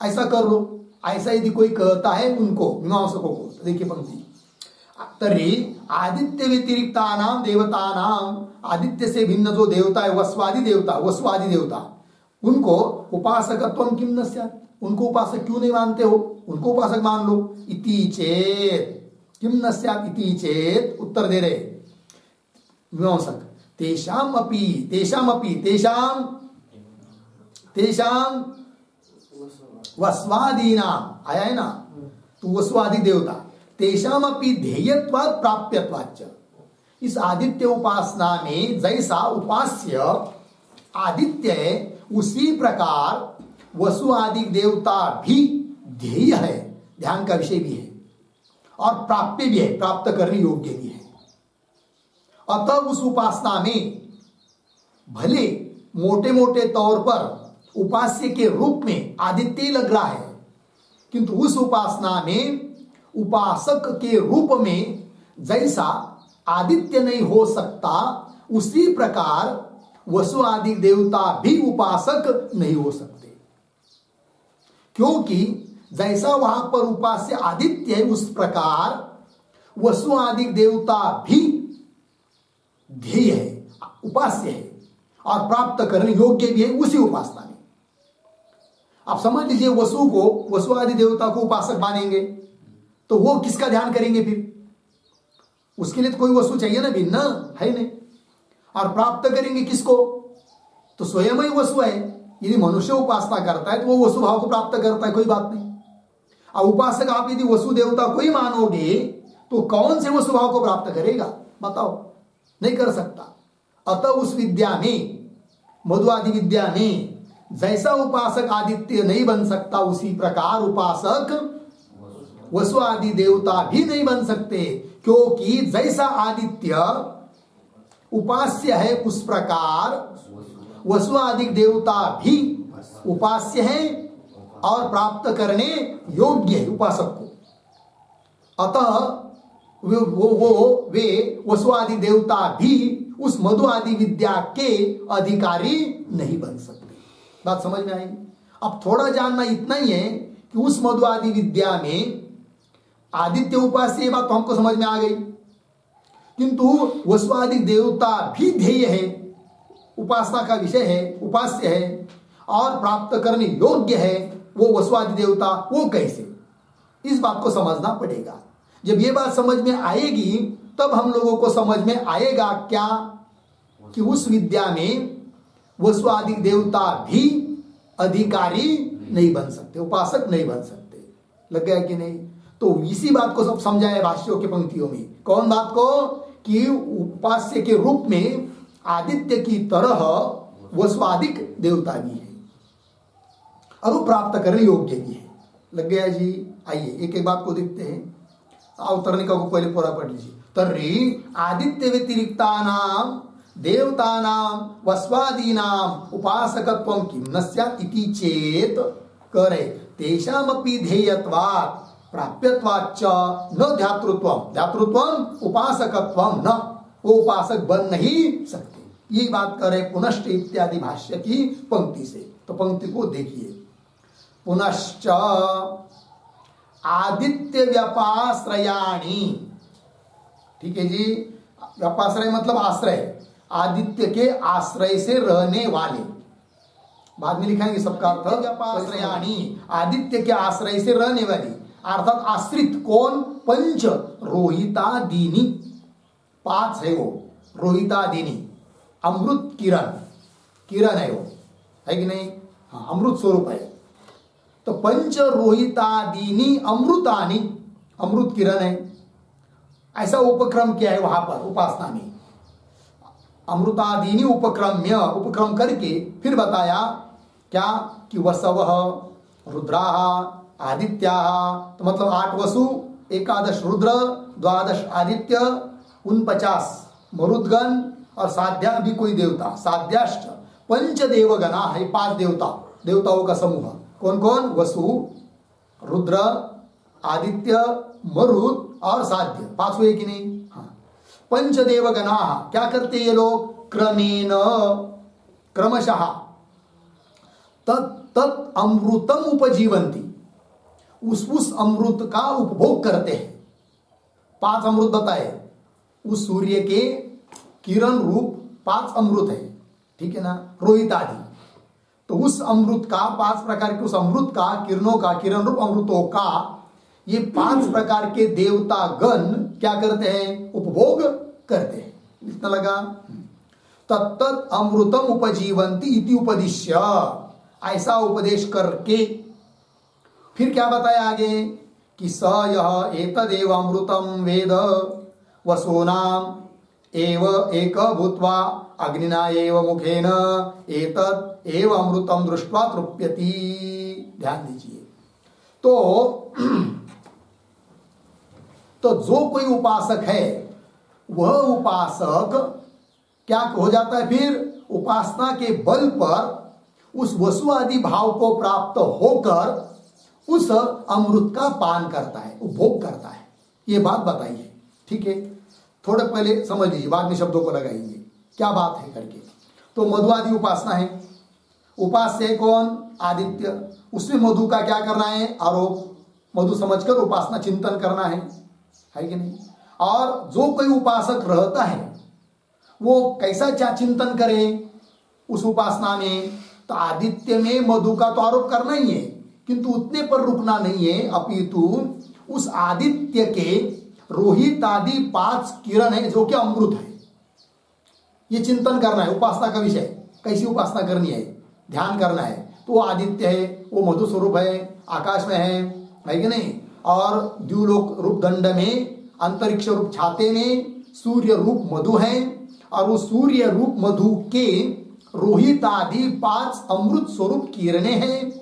ऐसा कर लो। ऐसा यदि कोई कहता है उनको, मीमांसकों को, तो देखिए पंक्ति तर्हि आदित्य व्यतिरिक्तानाम देवतानाम, आदित्य से भिन्न जो देवता है वस्वादि देवता उनको उपासकत्वम किम न स्यात्, उनको उपासक क्यों नहीं मानते हो? उनको उपासक मान लो। इति चेत किम न स्यात् इति चेत उत्तर दे रहे मीमांसक तेषाम वस्वादीनाम आया है ना, तो वस्वादि देवता तेषाम अपि ध्येयत्वात् प्राप्यत्वाच्च, इस आदित्य उपासना में जैसा उपास्य आदित्य है उसी प्रकार वसु आदि देवता भी ध्येय है, ध्यान का विषय भी है और प्राप्य भी है, प्राप्त करने योग्य भी है। अतः उस उपासना में भले मोटे मोटे तौर पर उपास्य के रूप में आदित्य लग रहा है, किंतु उस उपासना में उपासक के रूप में जैसा आदित्य नहीं हो सकता उसी प्रकार वसु आदि देवता भी उपासक नहीं हो सकते, क्योंकि जैसा वहां पर उपास्य आदित्य है उस प्रकार वसु आदि देवता भी ध्येय है, उपास्य है और प्राप्त करने योग्य भी है उसी उपासना में। आप समझ लीजिए वसु आदि देवता को उपासक मानेंगे तो वो किसका ध्यान करेंगे फिर? उसके लिए तो कोई वस्तु चाहिए ना, भिन्न है नहीं। और प्राप्त करेंगे किसको? तो स्वयं ही वसु है। यदि मनुष्य उपासना करता है तो वो वसु भाव को प्राप्त करता है, कोई बात नहीं। अब उपासक आप यदि वसु देवता को ही मानोगे तो कौन से वसु भाव को प्राप्त करेगा बताओ? नहीं कर सकता। अतः उस विद्या में, मधु आदि विद्या में जैसा उपासक आदित्य नहीं बन सकता उसी प्रकार उपासक वसु आदि देवता भी नहीं बन सकते, क्योंकि जैसा आदित्य उपास्य है उस प्रकार वसु आदि देवता भी उपास्य है और प्राप्त करने योग्य है उपासक को। अतः वे वसु आदि देवता भी उस मधु आदि विद्या के अधिकारी नहीं बन सकते। बात समझ में आई? अब थोड़ा जानना इतना ही है कि उस मधु आदि विद्या में आदित्य उपास्य, ये बात तो हमको समझ में आ गई, किंतु वसु आदि देवता भी ध्येय है, उपासना का विषय है, उपास्य है और प्राप्त करने योग्य है वो वसु आदि देवता, वो कैसे? इस बात को समझना पड़ेगा। जब ये बात समझ में आएगी तब हम लोगों को समझ में आएगा क्या कि उस विद्या में वसु आदि देवता भी अधिकारी नहीं बन सकते, उपासक नहीं बन सकते। लग गया कि नहीं? तो इसी बात को सब समझाया भाष्यों की पंक्तियों में। कौन बात को? कि उपास्य के रूप में आदित्य की तरह वसुआदिक देवता भी है और वो प्राप्त करने योग्य भी है। लग गया जी? आइए एक एक बात को देखते हैं। अवतरणिका को पहले पूरा पढ़ लीजिए। तर्हि आदित्य व्यतिरिक्तानां देवतानां वस्वादीनां उपासकत्वं किं न स्यात् इति चेत करे तेषामपि ध्येयत्वात् प्राप्यत्वाच्च न ध्यातृत्वं उपासकत्वं न, वो उपासक बन नहीं सकते। ये बात करे पुनश्च इत्यादि भाष्य की पंक्ति से। तो पंक्ति को देखिए। पुनश्च आदित्य व्यपाश्रयाणि, ठीक है जी, व्यपाश्रय मतलब आश्रय, आदित्य के आश्रय से रहने वाले, बाद में लिखाएंगे सबका अर्थ। व्यपाश्रयाणि आदित्य के आश्रय से रहने वाली, अर्थात आश्रित कौन? पंच रोहितादीनी, 5 है वो रोहितादीनी, अमृत किरण है वो, है कि नहीं? हाँ, अमृत स्वरूप है। तो पंच रोहितादीनी अमृतानी, अमृत किरण है, ऐसा उपक्रम किया है वहां पर उपासना में। अमृतादीनी उपक्रम करके फिर बताया क्या कि वसवः रुद्राः आदित्याः, तो मतलब 8 वसु, 11 रुद्र, 12 आदित्य, 49 मरुद्गण और साध्या भी कोई देवता, साध्याष्ट पंच देवगणा है, 5 देवताओं का समूह। कौन कौन? वसु, रुद्र, आदित्य, मरुद और साध्य, 5 हुए कि नहीं? हाँ। पंचदेवगणा क्या करते ये लोग? क्रमेण क्रमशः तत् अमृतम उपजीवंती, उस अमृत का उपभोग करते हैं। 5 अमृत बताए, उस सूर्य के किरण रूप 5 अमृत है, ठीक है ना, रोहित आदि। तो उस अमृत का 5 प्रकार के, उस अमृत का, किरणों का, किरण रूप अमृतों का ये 5 प्रकार के देवता गण क्या करते हैं? उपभोग करते हैं। इतना लगा? तत्त अमृतम उपजीवंती इति उपदिश्य, ऐसा उपदेश करके फिर क्या बताया आगे कि स यह एतदेव अमृतम वेद वसोनाम एव एक भूत्वा अग्निना एव मुखेन एतत् एव अमृतम दृष्ट्वा तृप्यति। ध्यान दीजिए। तो जो कोई उपासक है वह उपासक क्या हो जाता है? फिर उपासना के बल पर उस वसु आदि भाव को प्राप्त होकर उस अमृत का पान करता है, उपभोग करता है। ये बात बताई है, ठीक है? थोड़ा पहले समझ लीजिए, बाद में शब्दों को लगाएंगे क्या बात है करके। तो मधु आदि उपासना है, उपास्य है कौन? आदित्य। उसमें मधु का क्या करना है? आरोप, मधु समझकर उपासना चिंतन करना है कि नहीं? और जो कोई उपासक रहता है वो कैसा क्या चिंतन करे उस उपासना में? तो आदित्य में मधु का तो आरोप करना ही है, किंतु उतने पर रुकना नहीं है, अपितु उस आदित्य के रोहित आदि 5 किरण है जो कि अमृत है, ये चिंतन करना है। उपासना का विषय कैसी उपासना करनी है, ध्यान करना है। तो वो आदित्य है, वो मधु स्वरूप है, आकाश में है कि नहीं? और द्युलोक रूप दंड में, अंतरिक्ष रूप छाते में सूर्य रूप मधु है, और वो सूर्य रूप मधु के रोहित आदि 5 अमृत स्वरूप किरणें हैं,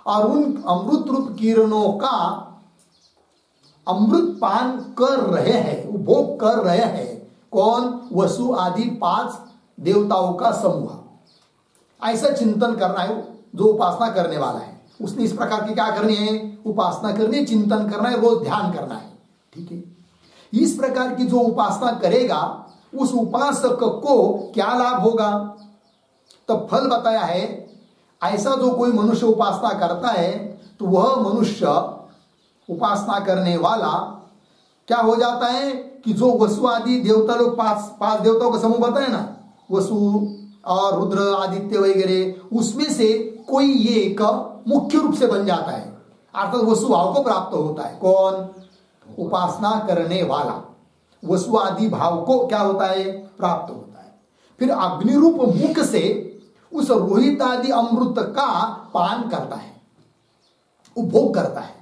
और उन अमृत रूप किरणों का अमृत पान कर रहे हैं, उपभोग कर रहे हैं। कौन? वसु आदि 5 देवताओं का समूह। ऐसा चिंतन करना है जो उपासना करने वाला है, उसने इस प्रकार की क्या करनी है? उपासना करनी है, चिंतन करना है, रोज ध्यान करना है। ठीक है, इस प्रकार की जो उपासना करेगा उस उपासक को क्या लाभ होगा? तो फल बताया है, ऐसा जो कोई मनुष्य उपासना करता है तो वह मनुष्य उपासना करने वाला क्या हो जाता है कि जो वसु आदि देवता लोग 5 देवताओं का समूह बताए ना, वसु और रुद्र आदित्य वगैरह, उसमें से कोई एक मुख्य रूप से बन जाता है, अर्थात वसु भाव को प्राप्त होता है। कौन? उपासना करने वाला वसु आदि भाव को क्या होता है? प्राप्त होता है। फिर अग्नि रूप मुख से उस रोहित आदि अमृत का पान करता है, उपभोग करता है।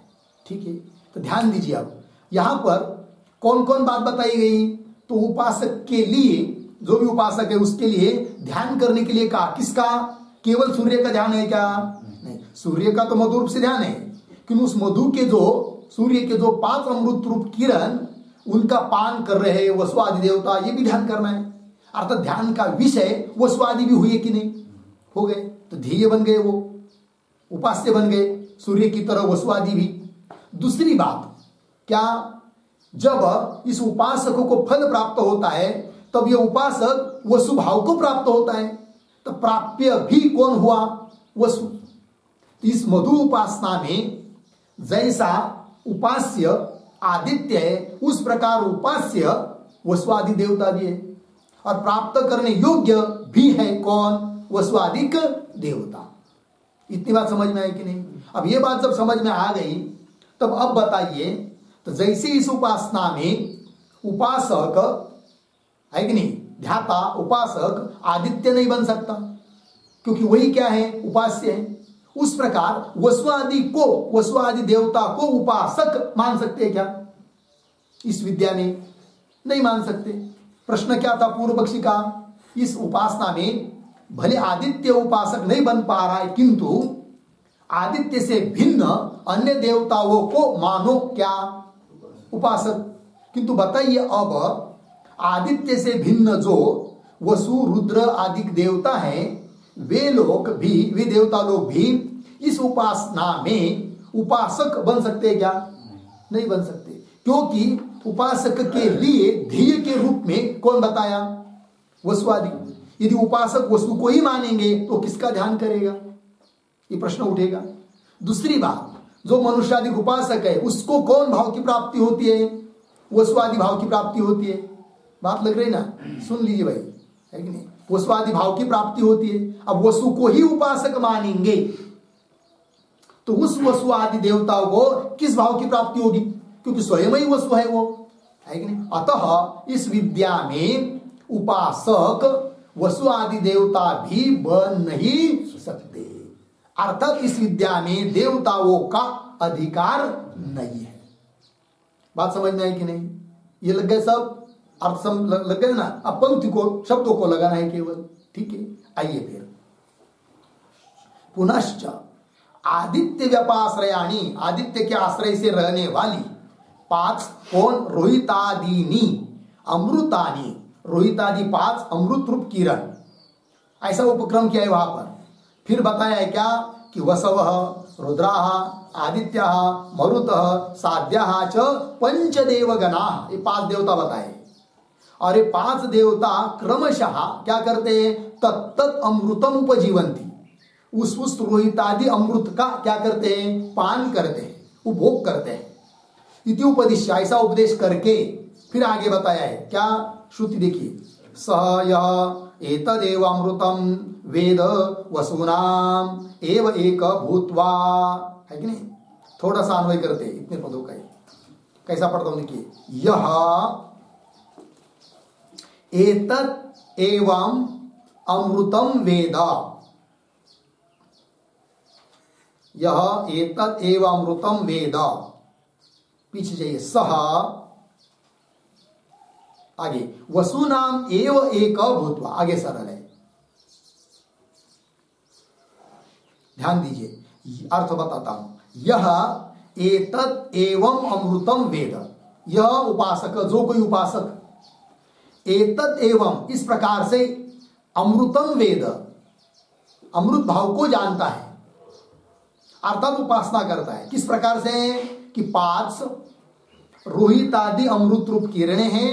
ठीक है, तो ध्यान दीजिए। अब यहां पर कौन कौन बात बताई गई? तो उपासक के लिए, जो भी उपासक है उसके लिए ध्यान करने के लिए कहा। किसका? केवल सूर्य का ध्यान है क्या? नहीं, सूर्य का तो मधु रूप से ध्यान है, किंतु उस मधु के जो सूर्य के जो 5 अमृत रूप किरण उनका पान कर रहे हैं वसु आदि देवता, ये भी ध्यान करना है। अर्थात ध्यान का विषय वसु आदि भी हुए कि नहीं? हो गए, तो ध्येय बन गए, वो उपास्य बन गए, सूर्य की तरह वसु आदि भी। दूसरी बात क्या? जब इस उपासक को फल प्राप्त होता है तब यह उपासक वसु भाव को प्राप्त होता है, तो प्राप्य भी कौन हुआ? वसु। इस मधु उपासना में जैसा उपास्य आदित्य है उस प्रकार उपास्य वसु आदि देवता भी है, और प्राप्त करने योग्य भी है कौन? वसु आदि देवता। इतनी बात समझ में आई कि नहीं? अब ये बात जब समझ में आ गई तब अब बताइए, तो जैसे इस उपासना में उपासक है कि नहीं, ध्याता उपासक आदित्य नहीं बन सकता क्योंकि वही क्या है? उपास्य है। उस प्रकार वसु आदि को, वसु आदि देवता को उपासक मान सकते हैं क्या? इस विद्या में नहीं मान सकते। प्रश्न क्या था पूर्व पक्षी का? इस उपासना में भले आदित्य उपासक नहीं बन पा रहा है, किंतु आदित्य से भिन्न अन्य देवताओं को मानो क्या? उपासक। किंतु बताइए, अब आदित्य से भिन्न जो वसु रुद्र आदि देवता हैं, वे लोग भी, वे देवता लोग भी इस उपासना में उपासक बन सकते हैं क्या? नहीं बन सकते, क्योंकि उपासक के लिए ध्येय के रूप में कौन बताया? वसु आदि। यदि उपासक वसु को ही मानेंगे तो किसका ध्यान करेगा? ये प्रश्न उठेगा। दूसरी बात, जो मनुष्य आदि उपासक है उसको कौन भाव की प्राप्ति होती है? वसु आदि भाव की प्राप्ति होती है। बात लग रही ना? सुन लीजिए भाई, है कि नहीं? वसु आदि भाव की प्राप्ति होती है। अब वसु को ही उपासक मानेंगे तो उस वसु आदि देवताओं को किस भाव की प्राप्ति होगी? क्योंकि स्वयं ही वसु है वो, है कि नहीं? अतः इस विद्या में उपासक वसु आदि देवता भी बन नहीं सकते, अर्थात इस विद्या में देवताओं का अधिकार नहीं है। बात समझ में आई कि नहीं? ये लग गए सब अर्थ लग गए ना? अब पंक्ति को, शब्दों को लगाना है केवल। ठीक है, आइए फिर पुनश्च आदित्य व्यपाश्रयाणी, आदित्य के आश्रय से रहने वाली 5 कौन? रोहितादीनी अमृतानी, रोहितादि 5 अमृत रूप किरण, ऐसा उपक्रम किया है वहां पर। फिर बताया है क्या कि वसवः रुद्राः आदित्याः मरुतः साध्याः च पंचदेवगणाः, ये 5 देवता बताए। और ये 5 देवता क्रमशः क्या करते हैं? तत्त अमृतम उपजीवंती, उस रोहितादि अमृत का क्या करते हैं? पान करते हैं, उपभोग करते हैं। इति उपदिश्य, ऐसा उपदेश करके फिर आगे बताया है क्या? श्रुति देखिए, सह यः एतदेव अमृतम वेद वसूनाम एव एक भूत्वा, है कि नहीं? थोड़ा सा अन्वय करते इतने पदों का। कैसा पढ़ता हूं देखिए, यह एतत् एवं अमृतम वेद, यह एतत् एवं अमृतम वेद, पीछे जाइए, सह आगे वसुनाम एव एक भूत्वा, आगे सरल है, ध्यान दीजिए, अर्थ बताता हूं। यह एतत् एवं अमृतम वेद, यह उपासक, जो कोई उपासक एतत् एवं इस प्रकार से अमृतम वेद, अमृत भाव को जानता है, अर्थात उपासना करता है। किस प्रकार से? कि 5 रोहित आदि अमृत रूप किरणें हैं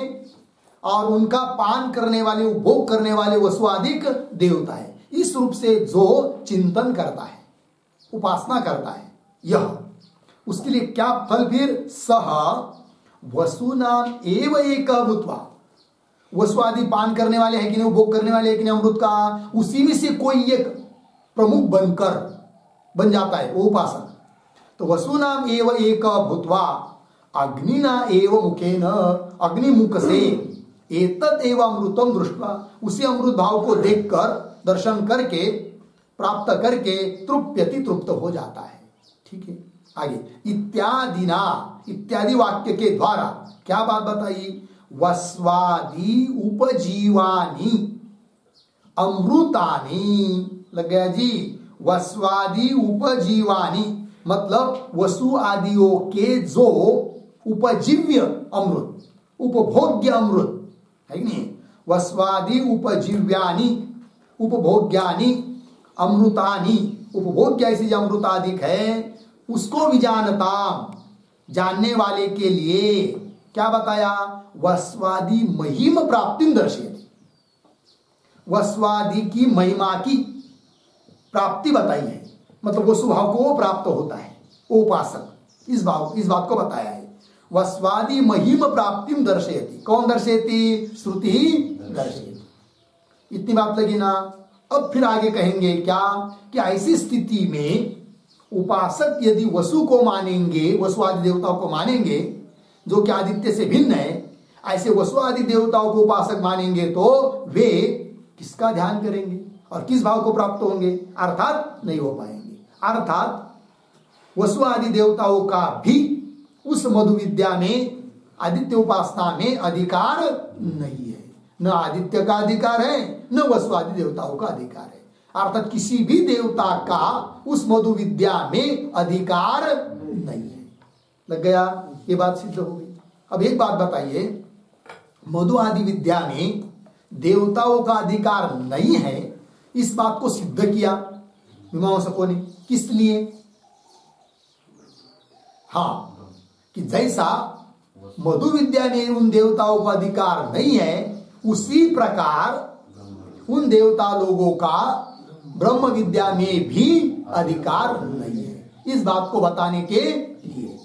और उनका पान करने वाले, उपभोग करने वाले वसुआदिक देवता है। इस रूप से जो चिंतन करता है, उपासना करता है, यह उसके लिए क्या फल? फिर सह वसुनाम एव एक भूत्वा, वसु आदि पान करने वाले हैं कि नहीं, उपभोग करने वाले हैं कि नहीं अमृत का, उसी में से कोई एक प्रमुख बनकर बन जाता है वो उपासक। तो वसुनाम एव एक भूत्वा अग्निना एव मुखेन, अग्निमुख से एतत् एव अमृतम दृष्ट्वा, उसी अमृत भाव को देखकर, दर्शन करके, प्राप्त करके तृप्यति, तृप्त हो जाता है। ठीक है, आगे इत्यादिना, इत्यादि वाक्य के द्वारा क्या बात बताई? वस्वादि उपजीवानी अमृतानी, लग गया जी, वस्वादि उपजीवानी मतलब वसु आदियों के जो उपजीव्य अमृत, उपभोग्य अमृत है कि नहीं, वस्वादि उपजीव्यानि, उपभोग्यानि अमृतानि, उपभोग्य ऐसी जो अमृताधिक है उसको विजानता, जानने वाले के लिए क्या बताया? वस्वादि महिम प्राप्ति दर्शयति, वस्वादि की महिमा की प्राप्ति बताई है, मतलब वसु भाव को वो प्राप्त होता है, वो उपासक, इस बात को बताया है। वस्वादि महिम प्राप्ति दर्शयति, कौन दर्शयति? श्रुति दर्शयति। इतनी बात लगी ना? अब फिर आगे कहेंगे क्या? कि ऐसी स्थिति में उपासक यदि वसु को मानेंगे, वसु आदि देवताओं को मानेंगे जो कि आदित्य से भिन्न है, ऐसे वसु आदि देवताओं को उपासक मानेंगे तो वे किसका ध्यान करेंगे और किस भाव को प्राप्त होंगे? अर्थात नहीं हो पाएंगे। अर्थात वसु आदि देवताओं का भी उस मधु विद्या में, आदित्य उपासना में अधिकार नहीं है। न आदित्य का अधिकार है, न वसु आदि देवताओं का अधिकार है। अर्थात किसी भी देवता का उस मधु विद्या में अधिकार नहीं है। लग गया? ये बात सिद्ध हो गई। अब एक बात बताइए, मधु आदि विद्या में देवताओं का अधिकार नहीं है, इस बात को सिद्ध किया मीमांसकों ने। किस लिए? हाँ, कि जैसा मधु विद्या में उन देवताओं का अधिकार नहीं है, उसी प्रकार उन देवता लोगों का ब्रह्म विद्या में भी अधिकार नहीं है। इस बात को बताने के लिए,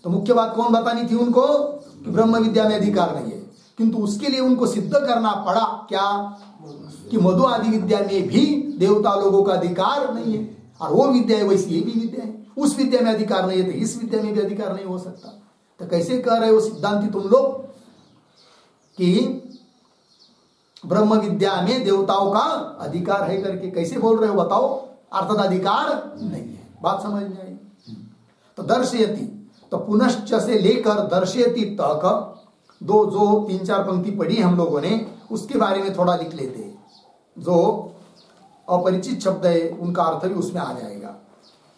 तो मुख्य बात कौन बतानी थी उनको? कि ब्रह्म विद्या में अधिकार नहीं है, किंतु उसके लिए उनको सिद्ध करना पड़ा क्या? कि मधु आदि विद्या में भी देवता लोगों का अधिकार नहीं है, और वो विद्या है वैसी ये भी विद्या है। उस विद्या में अधिकार नहीं है तो इस विद्या में भी अधिकार नहीं हो सकता। तो कैसे कह रहे हो सिद्धांति तुम लोग कि ब्रह्म विद्या में देवताओं का अधिकार है करके? कैसे बोल रहे हो बताओ? अर्थात अधिकार नहीं है। बात समझ में आई? तो दर्शयति, तो पुनश्च से लेकर दर्शयति तक दो जो 3-4 पंक्ति पढ़ी हम लोगों ने, उसके बारे में थोड़ा लिख लेते हैं। जो अपरिचित शब्द है उनका अर्थ भी उसमें आ जाएगा।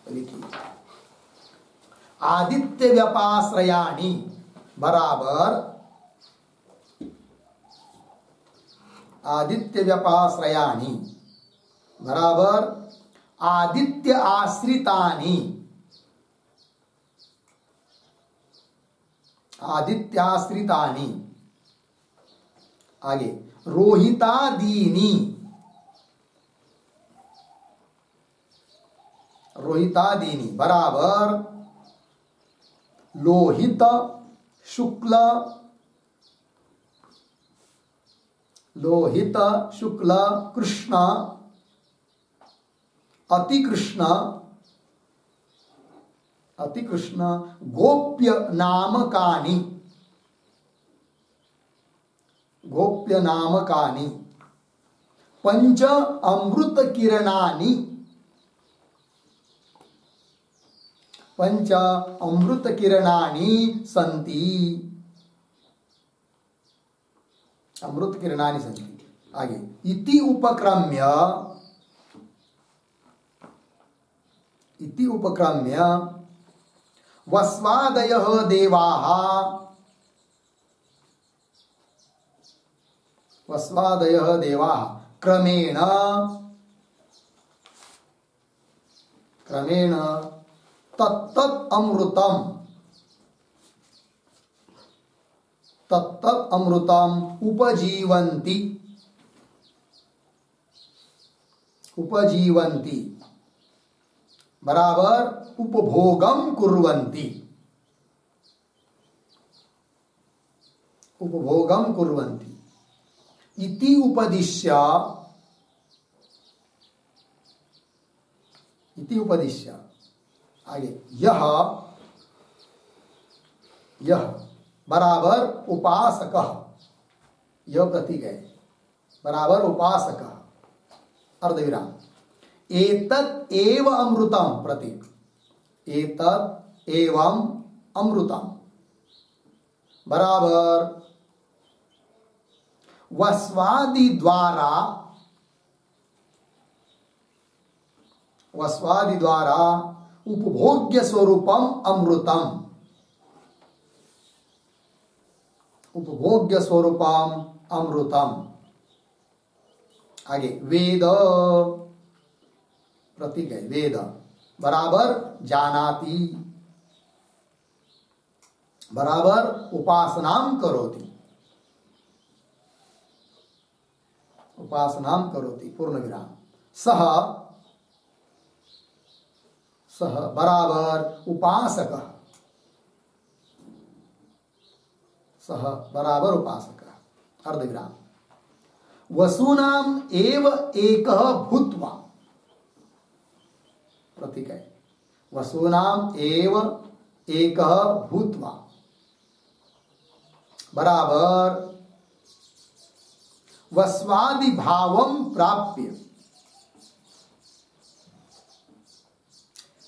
लिखिए, आदित्य व्यपाश्रयाणि बराबर आदित्य व्यपाश्रयाणि बराबर आदित्य आश्रितानि, आदित्याश्रितानि, आगे रोहितादीनि, रोहितादीनि बराबर लोहित शुक्ल लोहित, शुक्ल, कृष्ण, अतिकृष्ण, अतिकृष्ण, गोप्य नामकानि, गोप्य नामकानि, पंच अमृत किरणानि, पंच अमृत किरणानि सन्ति, अमृत किरणानि सन्ति। आगे इति उपक्रम्य, इति उपक्रम्य वस्वादयः देवाः, वस्वादयः देवाः क्रमेण, क्रमेण तत्तत् अमृतम्, तत्तत् अमृतम् उपजीवन्ति, उपजीवन्ति बराबर उपभोगम कुर्वन्ति, उपभोगम कुर्वन्ति। इति उपदिश्य, इति उपदिश्य आगे यह, यह बराबर उपासक, यह प्रतीक है बराबर उपासक, अर्धविराम। एतत् एव अमृतम प्रतीक, एतत् एवं अमृतम बराबर वस्वादि द्वारा, वस्वादि द्वारा उपभोग्य स्वरूपम अमृतम, उपभोग्य स्वरूपम अमृतम। आगे वेद प्रतीक है, वेद बराबर जानाति, बराबर उपासनाम करोति, उपासनाम करोति पूर्ण विराम। सह, सह बराबर उपासक, सह बराबर उपासक, अर्धविराम। वसूनाम एव एकः भूत्वा प्रतीक है, वसूनाम एव एकः भूत्वा बराबर वस्वादि भावम प्राप्य,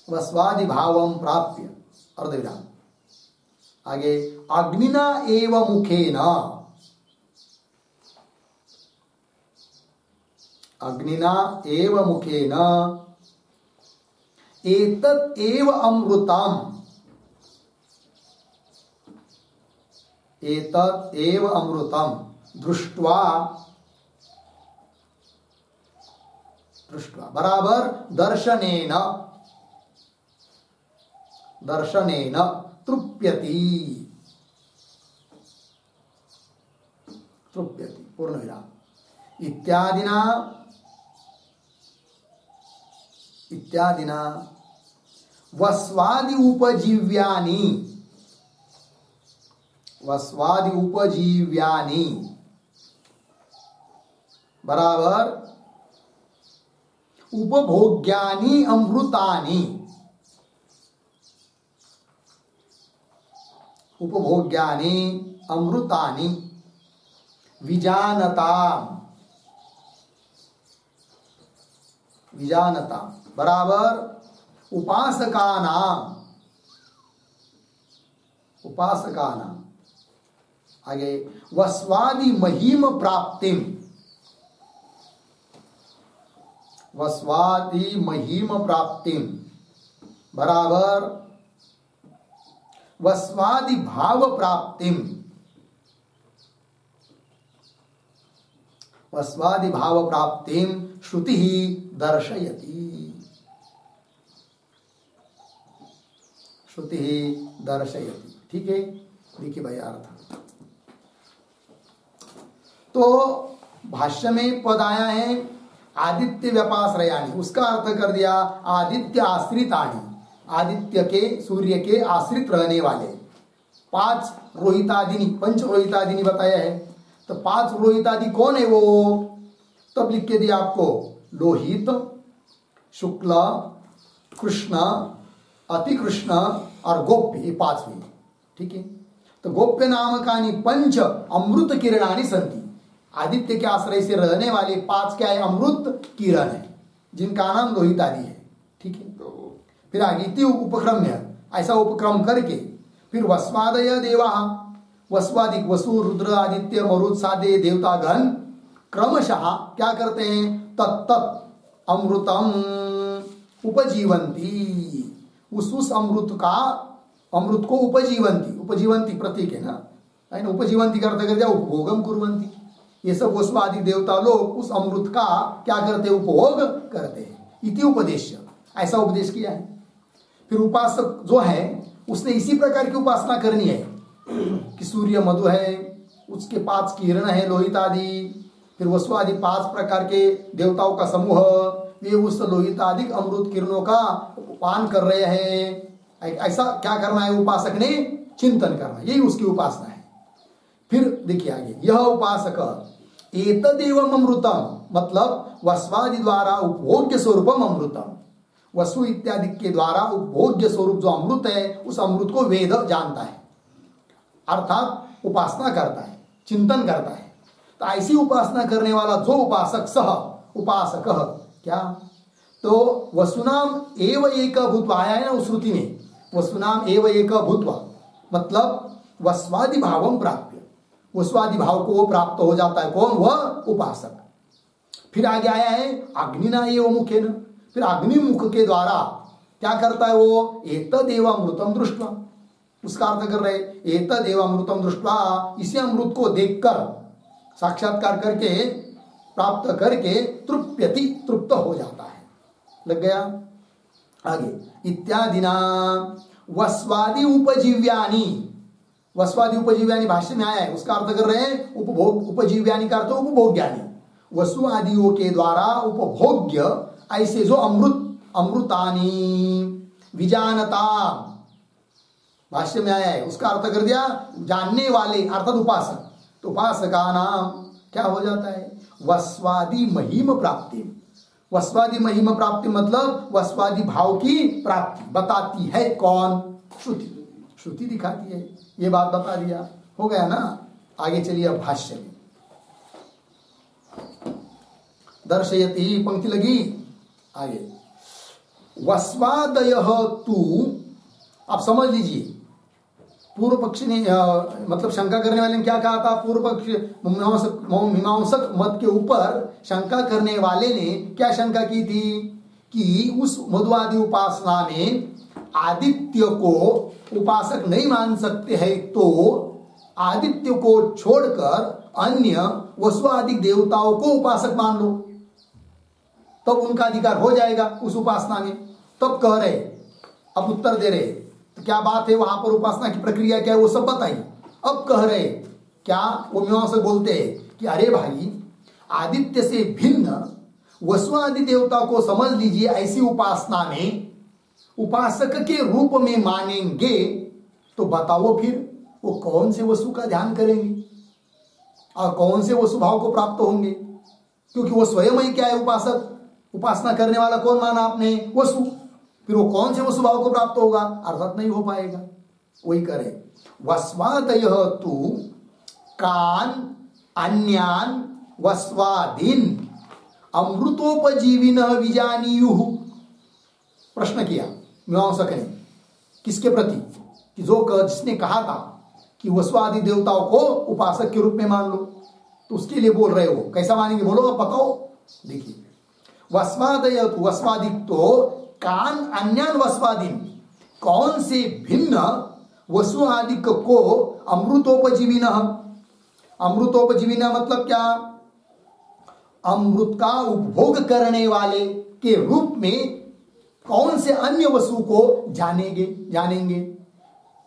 वस्वादि भावम प्राप्य, अर्धविराम। आगे अग्निना एव मुखेन, अग्निना एव मुखेन एतत् एव अमृतम्, एतत् एव अमृतम् दृष्ट्वा, दृष्ट्वा बराबर दर्शनेन, दर्शनेन तृप्यति, तृप्यति पूर्ण विराम। इत्यादिना, इत्यादिना वस्वादि उपजीव्यानि, वस्वादि उपजीव्यानि बराबर उपभोग्यानि अमृतानि, उपभोग्यानि अमृतानि विजानताम्, विजानताम् बराबर उपासकानाम, उपासकानाम। आगे वस्वादि महिम प्राप्तिम, वस्वादि महिम प्राप्तिम बराबर वस्वादि भाव प्राप्तिम, वस्वादि भाव प्राप्तिम श्रुति ही दर्शयति, श्रुति ही दर्शयति। ठीक है, देखिए भाई अर्थ। तो भाष्य में पद आया है आदित्य व्यपाश्रयाणि, उसका अर्थ कर दिया आदित्य आश्रितानि, आदित्य के सूर्य के आश्रित रहने वाले। 5 रोहितादिनी, पंच रोहितादिनी बताया है। तो 5 लोहित आदि कौन है वो? तब लिख के दिया आपको, लोहित, शुक्ल, कृष्ण, अति कृष्ण और गोप्य, ये 5 हुई। ठीक है, तो गोप्य नामकानि 5 अमृत किरणानि संति। आदित्य के आश्रय से रहने वाले 5 क्या है? अमृत किरण है, जिनका नाम लोहित आदि है। ठीक है, फिर आगे इति उपक्रम्य, ऐसा उपक्रम करके फिर वस्वादय देवा, वस्वादिक, वसु, रुद्र, आदित्य, मरुत, सादे देवतागण क्रमशः क्या करते हैं? तत्त अमृतम उपजीवंती, उस अमृत को उपजीवंती, उपजीवंती प्रतीक है ना, उपजीवंती का अर्थ कर दिया उपभोगम कुर्वंती। ये सब वस्वादि देवता लोग उस अमृत का क्या करते हैं? उपभोग करते हैं। इति उपदेश, ऐसा उपदेश किया है। फिर उपासक जो है उसने इसी प्रकार की उपासना करनी है कि सूर्य मधु है, उसके 5 किरण है लोहित आदि, फिर वसु आदि 5 प्रकार के देवताओं का समूह, वे उस लोहित आदि अमृत किरणों का पान कर रहे हैं। ऐसा क्या करना है? उपासक ने चिंतन करना, यही उसकी उपासना है। फिर देखिए आगे, यह उपासक एतदेवम अमृतम, मतलब वस्वादि द्वारा उपभोग्य स्वरूपम अमृतम, वसु इत्यादि के द्वारा उपभोग्य स्वरूप जो अमृत है, उस अमृत को वेद जानता है, अर्थात उपासना करता है, चिंतन करता है। तो ऐसी उपासना करने वाला जो उपासक, सह उपासक क्या? तो वसुनाम एव एक भूत्वा, आया है ना उस श्रुति में, वसुनाम एव एक भूत्वा, मतलब वस्वादि भावम प्राप्य, वस्वादि भाव को वो प्राप्त हो जाता है। कौन? वह उपासक। फिर आगे आया है अग्निना एव मुखेन, फिर अग्निमुख के द्वारा क्या करता है वो? एतदेव अमृतम दृष्ट्वा, उसका अर्थ कर रहे एतदेव अमृतम दृष्ट्वा, इसी अमृत को देखकर, साक्षात्कार करके, प्राप्त करके तृप्यति, तृप्त हो जाता है। लग गया? आगे इत्यादिना वस्वादि उपजीव्यानि, वस्वादि उपजीव्यानि भाष्य में आया है, उसका अर्थ कर रहे हैं उपभोग, उपजीव्यानि का अर्थ उपभोग्यानि, वसु आदियों के द्वारा उपभोग्य ऐसे जो अमृतानी विजानता, भाष्य में आया है, उसका अर्थ कर दिया जानने वाले, अर्थात उपासक। तो उपासका नाम क्या हो जाता है? वस्वादि महिम प्राप्ति। वस्वादि महिम प्राप्ति मतलब वस्वादि भाव की प्राप्ति बताती है कौन? श्रुति। श्रुति दिखाती है, ये बात बता दिया, हो गया ना। आगे चलिए अब भाष्य में, दर्शयति, पंक्ति लगी आगे, वस्वादयः तु, आप समझ लीजिए, पूर्व पक्षी ने मतलब शंका करने वाले ने क्या कहा था? पूर्व पक्ष मीमांसक मत के ऊपर शंका करने वाले ने क्या शंका की थी कि उस मधुआदि उपासना में आदित्य को उपासक नहीं मान सकते हैं, तो आदित्य को छोड़कर अन्य वसु आदि देवताओं को उपासक मान लो, तब उनका अधिकार हो जाएगा उस उपासना में। तब कह रहे, अब उत्तर दे रहे, तो क्या बात है वहां पर, उपासना की प्रक्रिया क्या है वो सब बताई। अब कह रहे क्या, वो मीमांसक बोलते हैं कि अरे भाई, आदित्य से भिन्न वसु आदि देवता को समझ लीजिए, ऐसी उपासना में उपासक के रूप में मानेंगे, तो बताओ फिर वो कौन से वसु का ध्यान करेंगे और कौन से वसु भाव को प्राप्त होंगे? क्योंकि वो स्वयं ही क्या है? उपासक। उपासना करने वाला कौन माना आपने? वसु। फिर वो कौन से वसु भाव को प्राप्त होगा? अर्थात नहीं हो पाएगा। वही करे, वस्वादयः तु कान अन्यान वस्वादीन अमृतोपजीविनः विजानीयुः। प्रश्न किया मीमांसक ने, किसके प्रति? कि जिसने कहा था कि वसु आदि देवताओं को उपासक के रूप में मान लो, तो उसके लिए बोल रहे हो। कैसा मानेंगे बोलो, अब बताओ। देखिए, वस्वादय वस्वादिक तो कान अन्यान वस्वादीन, कौन से भिन्न वसु आदि को अमृतोपजीविन। अमृतोपजीविन मतलब क्या? अमृत का उपभोग करने वाले के रूप में कौन से अन्य वसु को जानेंगे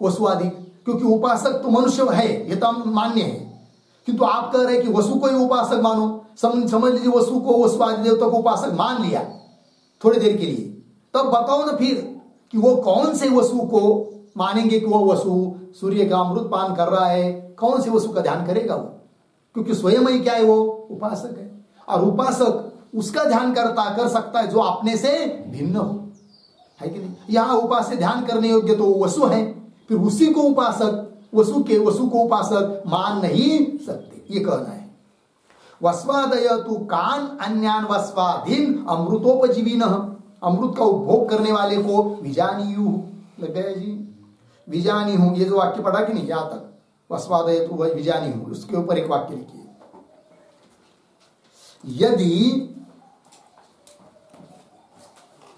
वसु आदि। क्योंकि उपासक तो मनुष्य है, ये तो मान्य है, किंतु आप कह रहे हैं कि वसु को ही उपासक मानो। समझ लीजिए वसु को, वसु आदि देवता को उपासक मान लिया थोड़ी देर के लिए, तब बताओ ना फिर कि वो कौन से वसु को मानेंगे कि वो वसु सूर्य का अमृत पान कर रहा है, कौन से वसु का ध्यान करेगा वो? क्योंकि स्वयं ही क्या है, वो उपासक है। और उपासक उसका ध्यान कर सकता है जो अपने से भिन्न हो, है कि नहीं। यहां उपास्य ध्यान करने योग्य तो वसु है, फिर उसी को उपासक, वसु को उपासक मान नहीं सकते, ये कहना है। वस्वादय तु कान अन्यान वस्वाधीन अमृतोपजीविन, अमृत का उपभोग करने वाले को विजानीयु, लग गया जी, विजानी हूं, ये जो वाक्य पढ़ा कि नहीं यहां तक, वस्वादय तु विजानी हूं, उसके ऊपर एक वाक्य लिखिए।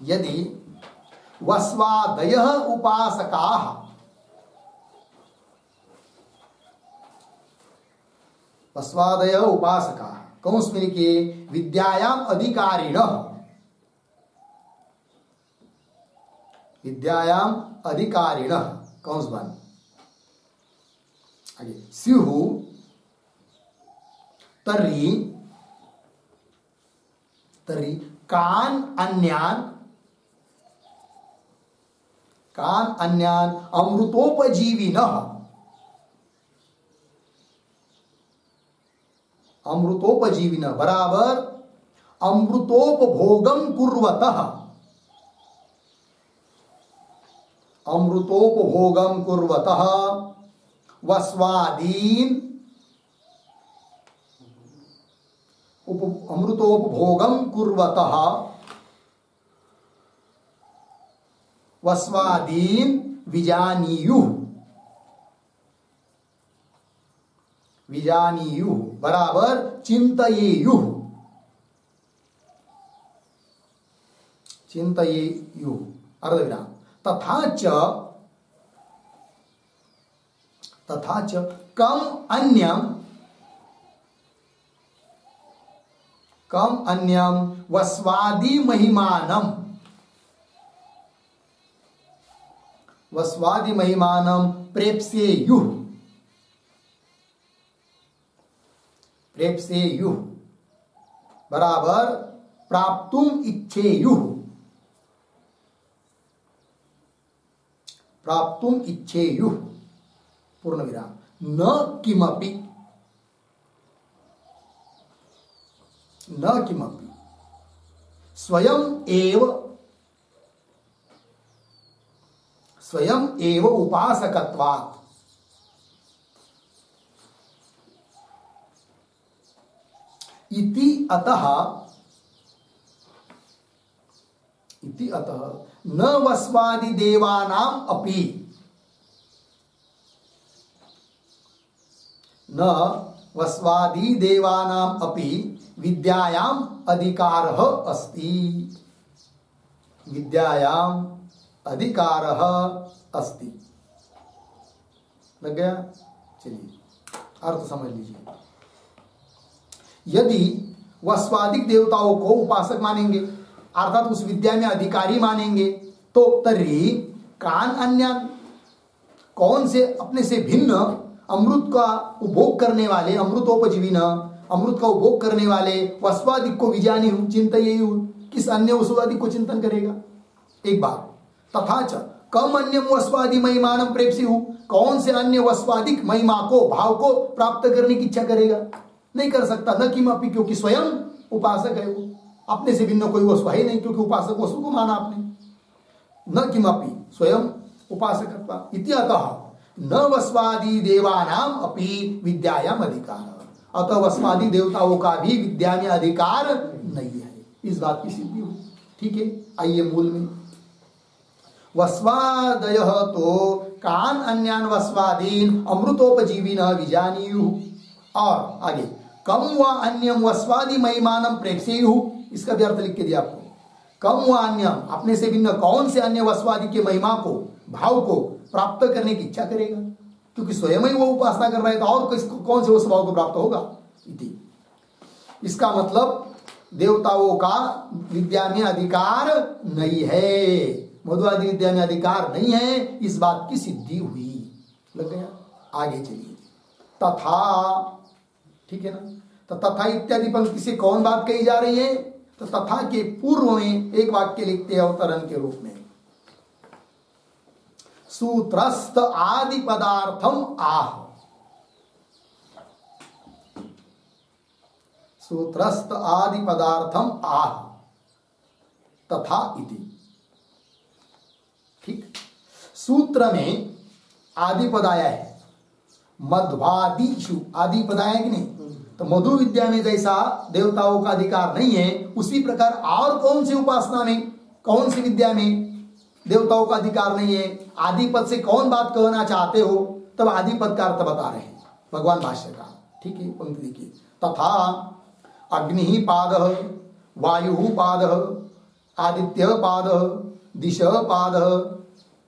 यदि वस्वादय उपासका, वस्वादय उपासका कौंस में लिखिए विद्यायाम अधिकारिण, विद्यायाम अधिकारिण कौंस बन आगे स्युहु तर्हि कान अन्यान अमृतोपजीविनः, अमृतोपजीविनः बराबर अमृतोपभोगम कुर्वतः, अमृतोपभोगम कुर्वतः वस्वादीन, अमृतोपभोगम कुर्वतः वस्वादीन विजानीयुः, विजानीयुः बराबर चिंतयेयुः, चिंतयेयुः अर्धविराम। तथा च कम अन्यम वस्वादि महिमानम, वस्वादि महिमानम प्रेप्स्येयुः, प्रेप्स्येयुः बराबर प्राप्तुम इच्छेयुः, प्राप्तुम इच्छेयुः पूर्ण विराम। न किमपि, न किमपि स्वयं एव उपासकत्वात्, इति अतः न वस्वादि देवानाम अपि, न वस्वादि देवानाम अपि विद्यायाम अधिकारः अस्ति, विद्यायाम अधिकारः अस्ति, लग गया। चलिए अर्थ समझ लीजिए। यदि वस्वादिक देवताओं को उपासक मानेंगे अर्थात उस विद्या में अधिकारी मानेंगे, तो तर्हि कान अन्यान, कौन से अपने से भिन्न अमृत का उपभोग करने वाले, अमृतोपजीविन अमृत का उपभोग करने वाले वस्वादिक को विजानी हूं, चिंतयेयुः, किस अन्य वस्वादिक को चिंतन करेगा। एक बात। तथा च कम अन्यम वस्वादि महिमानम प्रेप्स्युः, कौन से अन्य वस्वादिक महिमा को, भाव को प्राप्त करने की इच्छा करेगा, नहीं कर सकता। न किमपि, क्योंकि स्वयं उपासक है, वो अपने से भिन्न कोई वस्तु है नहीं, क्योंकि उपासक वस्तु को माना आपने। न किमपि स्वयं उपासकत्वा इति अतः न वस्वादि देवानाम अपि विद्यायाम अधिकार, अतः वस्वादि देवताओं का भी विद्या में अधिकार नहीं है। इस बात की सिद्धि हुई। ठीक है, आइए मूल में। वस्वादयः तो कान अन्यान वस्वादीन अमृतोपजीविनः विजानीयुः, और आगे कम व अन्यम वस्वादि महिमानम प्रेप्स्येयुः, इसका भी अर्थ लिख के दिया आपको। कम व अन्यम, अपने से भिन्न कौन से अन्य वस्वादि के महिमा को, भाव को प्राप्त करने की इच्छा करेगा, क्योंकि स्वयं ही वो उपासना कर रहा है, तो और कौन से उस भाव को प्राप्त होगा। इसका मतलब देवताओं का विद्या में अधिकार नहीं है, मधुआदि विद्या में अधिकार नहीं है, इस बात की सिद्धि हुई। लग गया। आगे चलिए। तथा, ठीक है ना, तो तथा इत्यादि पंक्ति से कौन बात कही जा रही है, तो तथा के पूर्व में एक वाक्य लिखते हैं अवतरण के रूप में, सूत्रस्थ आदि पदार्थम आह, सूत्रस्थ आदि पदार्थम आह तथा इति। ठीक, सूत्र में आदि पद आया है, मध्वादिषु आदि पद आया कि नहीं? तो मधु विद्या में जैसा देवताओं का अधिकार नहीं है, उसी प्रकार और कौन सी उपासना में, कौन सी विद्या में देवताओं का अधिकार नहीं है? आदि पद से कौन बात कहना चाहते हो, तब आदि पद का अर्थ बता रहे हैं भगवान भाष्य का। ठीक है, पंक्ति देखिए, तथा अग्नि पाद, वायु पाद, आदित्य पाद, दिश पाद,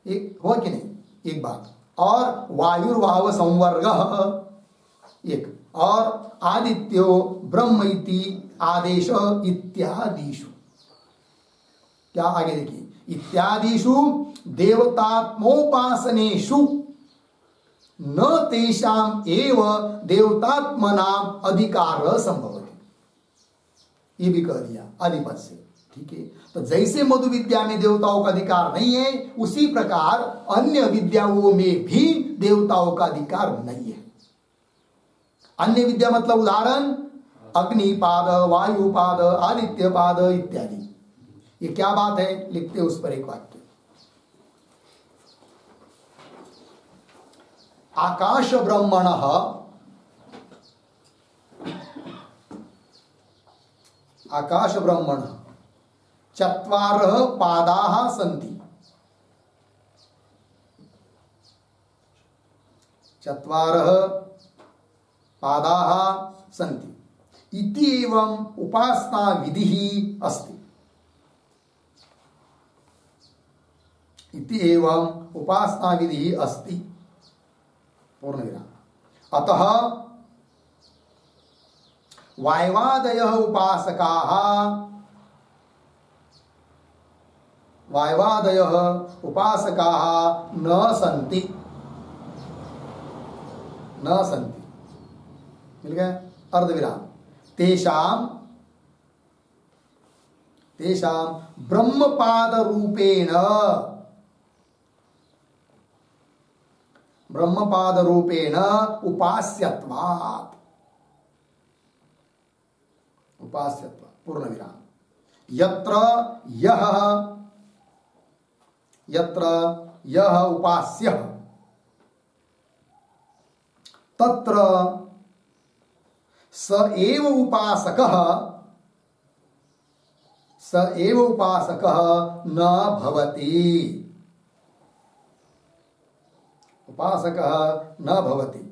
एक हो कि नहीं? एक बात। और वायुर्भाव संवर्ग एक, और आदित्यो ब्रह्म इति आदेश इत्यादिषु। क्या आगे देखिए, इत्यादिषु देवतात्मोपासनेषु न तेषाम एव देवतात्मनाम अधिकार संभवति। ये भी कह दिया आदिपद से। ठीक है, तो जैसे मधु विद्या में देवताओं का अधिकार नहीं है, उसी प्रकार अन्य विद्याओं में भी देवताओं का अधिकार नहीं है। अन्य विद्या मतलब उदाहरण अग्निपाद, वायुपाद, आदित्यपाद इत्यादि। ये क्या बात है, लिखते उस पर एक वाक्य। आकाश ब्रह्मण आकाश ब्रह्मण चत्वारः पादाः सन्ति, चत्वारः पादाः सन्ति इति एवं उपासना विधिः अस्ति। इति एवं उपासना विधिः अस्ति पूर्णविराम। अतः वायवादयः उपासकाः, वायवादयः उपासकाः न सन्ति, न सन्ति, मिल गया अर्धविराम। तेषां तेषां ब्रह्मपाद रूपेण, ब्रह्मपाद रूपेण उपास्यत्वात्, उपास्यत्वात् पूर्णविराम। यत्र यः, यत्र यः उपास्यः तत्र स एव उपासकः, स एव उपासकः न भवति, उपासकः न भवति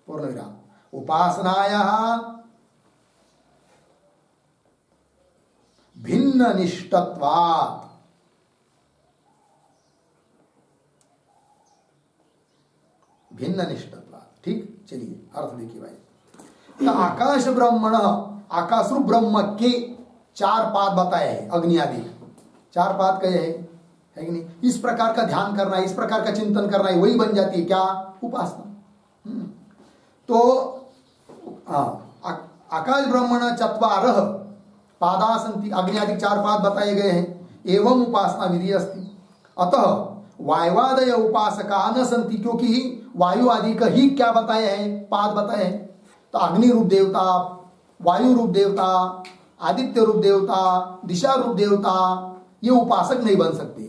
पूर्णविराम। उपासनायाः भिन्न निष्ठत्वात्, भिन्न निष्ठत्वात्। ठीक, चलिए अर्थ देखिए भाई। तो आकाश ब्रह्मण, आकाश रूप ब्रह्म के चार पाद बताए हैं, अग्नि आदि चार पाद कहे हैं, है कि नहीं? इस प्रकार का ध्यान करना है, इस प्रकार का चिंतन करना है, वही बन जाती है क्या? उपासना। तो आकाश ब्रह्मण चत्वारः पादा सन्ति, अग्नि आदि चार पाद बताए गए हैं, एवं उपासना विधि अस्ति। अतः वायुवादय उपासका न सन्ति, क्योंकि वायु आदि का ही क्या बताया है? पाद बताए हैं। तो अग्नि रूप देवता, वायु रूप देवता, आदित्य रूप देवता, दिशा रूप देवता, ये उपासक नहीं बन सकते,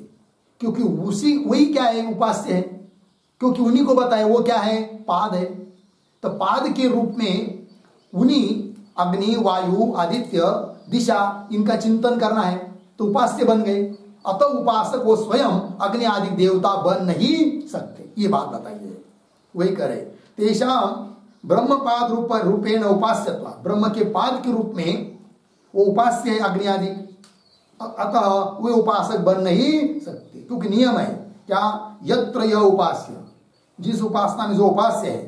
क्योंकि उसी वही क्या है? उपास्य है, क्योंकि उन्हीं को बताए वो क्या है? पाद है। तो पाद के रूप में उन्हीं अग्नि, वायु, आदित्य, दिशा, इनका चिंतन करना है, तो उपास्य बन गए। अतः उपासक वो स्वयं अग्नि आदि देवता बन नहीं सकते, ये बात बताइए। वही करे तेषाम ब्रह्मपाद रूपेण उपास्यत्वा, ब्रह्म के पाद के रूप में वो उपास्य है अग्नि आदि, अतः वे उपासक बन नहीं सकते, क्योंकि नियम है क्या? यत्र यह उपास्य, जिस उपासना में जो उपास्य है,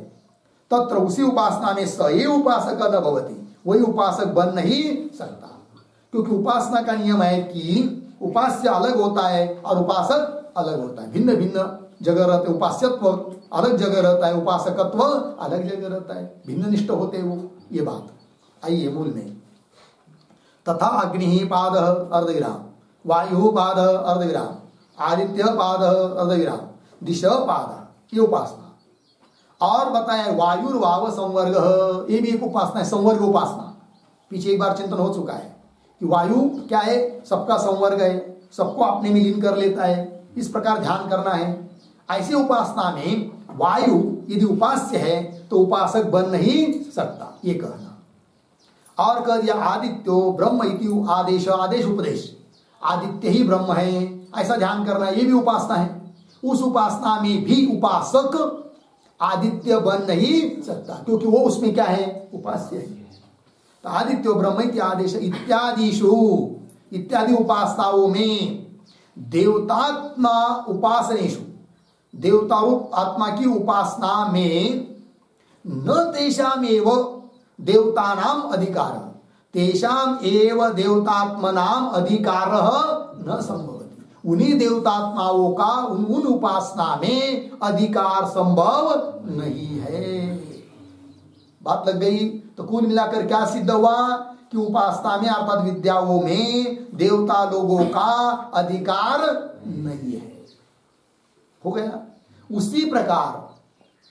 तत्र उसी उपासना में स एव उपासक न भवति, वही उपासक बन नहीं सकता। क्योंकि उपासना का नियम है कि उपास्य अलग होता है और उपासक अलग होता है, भिन्न भिन्न जगह रहते हैं। उपास्यत्व अलग जगह रहता है, उपासकत्व अलग जगह रहता है, भिन्न निष्ठ होते हैं वो। ये बात आइए मूल में। तथा अग्नि पाद अर्धविराम, वायु पाद अर्धविराम, आदित्य पाद अर्धविराम, दिश पाद, ये उपासना। और बताया वायुर्भाव संवर्ग, ये भी एक उपासना है, संवर्ग उपासना। पीछे एक बार चिंतन हो चुका है कि वायु क्या है, सबका संवर्ग है, सबको अपने में लीन कर लेता है, इस प्रकार ध्यान करना है। ऐसी उपासना में वायु यदि उपास्य है तो उपासक बन नहीं सकता, ये कहना। और कह दिया आदित्यो ब्रह्म इति आदेश, आदेश उपदेश, आदित्य ही ब्रह्म है, ऐसा ध्यान करना, ये भी उपासना है। उस उपासना में भी उपासक आदित्य बन नहीं सकता, क्योंकि वो उसमें क्या है, उपास्य है। तो आदित्यो ब्रह्म इति आदेश इत्यादिषु, इत्यादि उपासनाओं में, देवतात्मा उपासनेषु, देवता रूप आत्मा की उपासना में, न तेषाम एव देवतानाम अधिकार, तेषाम एव देवतात्मनाम अधिकार न संभवति, उन्हीं देवतात्माओं का उन उपासना में अधिकार संभव नहीं है। बात लग गई। तो कुल मिलाकर क्या सिद्ध हुआ कि उपासना में अर्थात विद्याओं में देवता लोगों का अधिकार नहीं है, हो गया। उसी प्रकार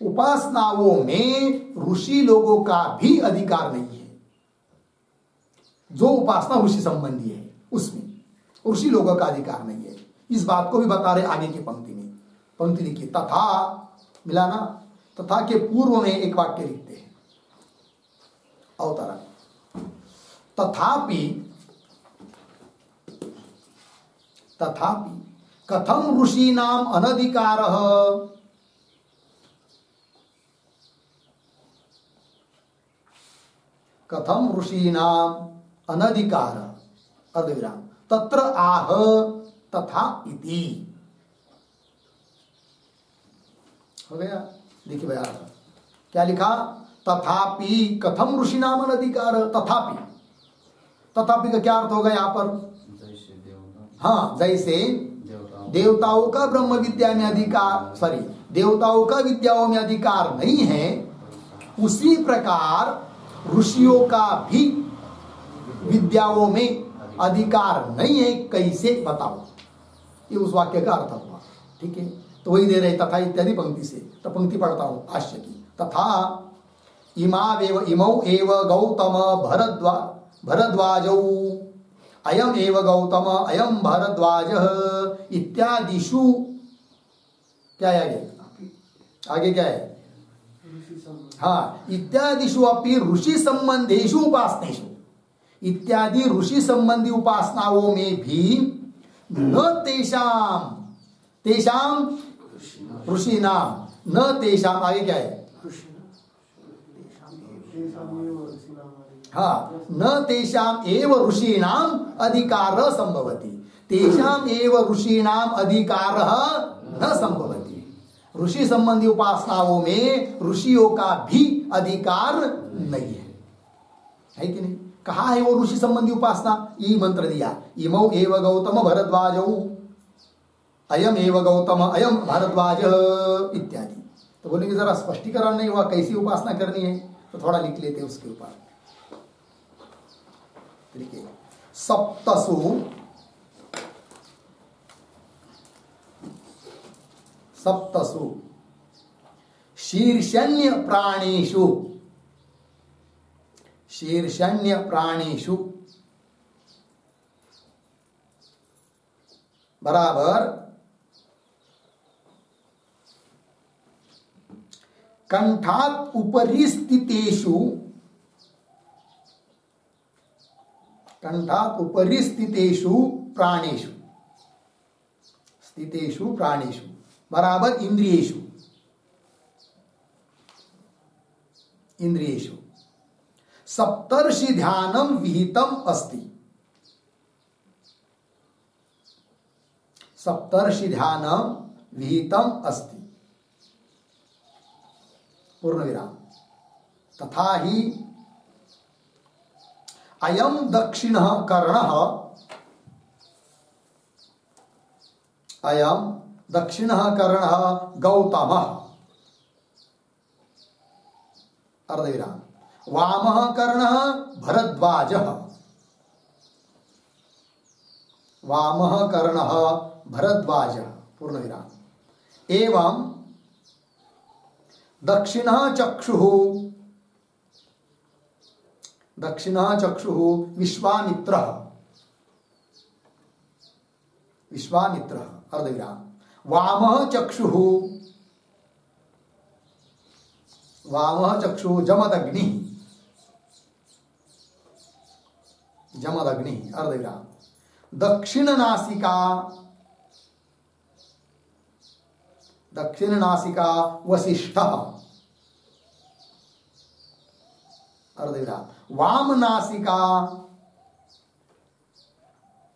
उपासनाओं में ऋषि लोगों का भी अधिकार नहीं है। जो उपासना ऋषि संबंधी है उसमें ऋषि लोगों का अधिकार नहीं है। इस बात को भी बता रहे आगे की पंक्ति में। पंक्ति लिखी तथा, मिलाना, तथा के पूर्व में एक वाक्य लिखते हैं अवतरण, तथापि, तथापि कथम ऋषीणाम अनधिकारः, कथम ऋषीणाम अनधिकारः अर्धविराम तत्र आह तथा इति, हो गया। देखिए भैया क्या लिखा, तथापि कथम ऋषीणाम अनधिकारः, तथापि, तथापि का क्या अर्थ होगा यहाँ पर, हाँ, जैसे देवताओं का ब्रह्म विद्या में अधिकार, सॉरी, देवताओं का विद्याओं में अधिकार नहीं है, उसी प्रकार ऋषियों का भी विद्याओं में अधिकार नहीं है। कैसे बताओ, ये उस वाक्य का अर्थ हुआ। ठीक है, तो वही दे रहे तथा इत्यादि पंक्ति से। तो पंक्ति पढ़ता हूं भाष्य की। तथा इमौ एव गौतम भरद्वाजौ अयम एव गौतम अयम भरद्वाज इत्यादिषु, क्या है आगे क्या है, हाँ, इत्यादिषु अपि ऋषि संबंधेषु उपासनेषु, इत्यादि ऋषि संबंधी उपासनाओं में भी न तेषाम, तेषाम ऋषि नाम, न तेषाम, आगे क्या है, हाँ, न तेषाम एव ऋषीणाम अधिकार संभवति, तेषाम एव ऋषीणाम अधिकार न संभवति। ऋषि संबंधी उपासनाओं में ऋषियों का भी अधिकार नहीं है कि नहीं। कहा है वो ऋषि संबंधी उपासना, ये मंत्र दिया, इमौ एव गौतम भरद्वाजौ अयम एव गौतम अयम भारद्वाज इत्यादि। तो बोले कि जरा स्पष्टीकरण नहीं हुआ, कैसी उपासना करनी है, तो थोड़ा लिख लेते उसके ऊपर। सप्तसु, सप्तसु शीर्षण्य प्राणेषु, शीर्षण्य प्राणेषु बराबर कंठात उपरि स्थितेषु, कंठात उपरि स्थितेषु प्राणेषु, स्थितेषु प्राणेषु बराबर इंद्रियेषु, इंद्रियेषु सप्तर्षि ध्यानम विहितम अस्ति, सप्तर्षि ध्यानम विहितम अस्ति पूर्ण विराम। तथा ही अयम दक्षिणः कर्णः, अयम दक्षिणः कर्णः गौतमः अर्धविराम, वामः कर्णः भरद्वाजः, वामः कर्णः भरद्वाजः पूर्ण विराम। एवं दक्षिणः चक्षुः, दक्षिणः चक्षुः विश्वामित्रः, विश्वामित्रः अर्धविराम। वामः चक्षुः, वामः चक्षुः जमदग्निः, जमदग्निः अर्धविराम। दक्षिण नासिका, दक्षिण नासिका वसिष्ठः अर्धविराम। वाम नासिका,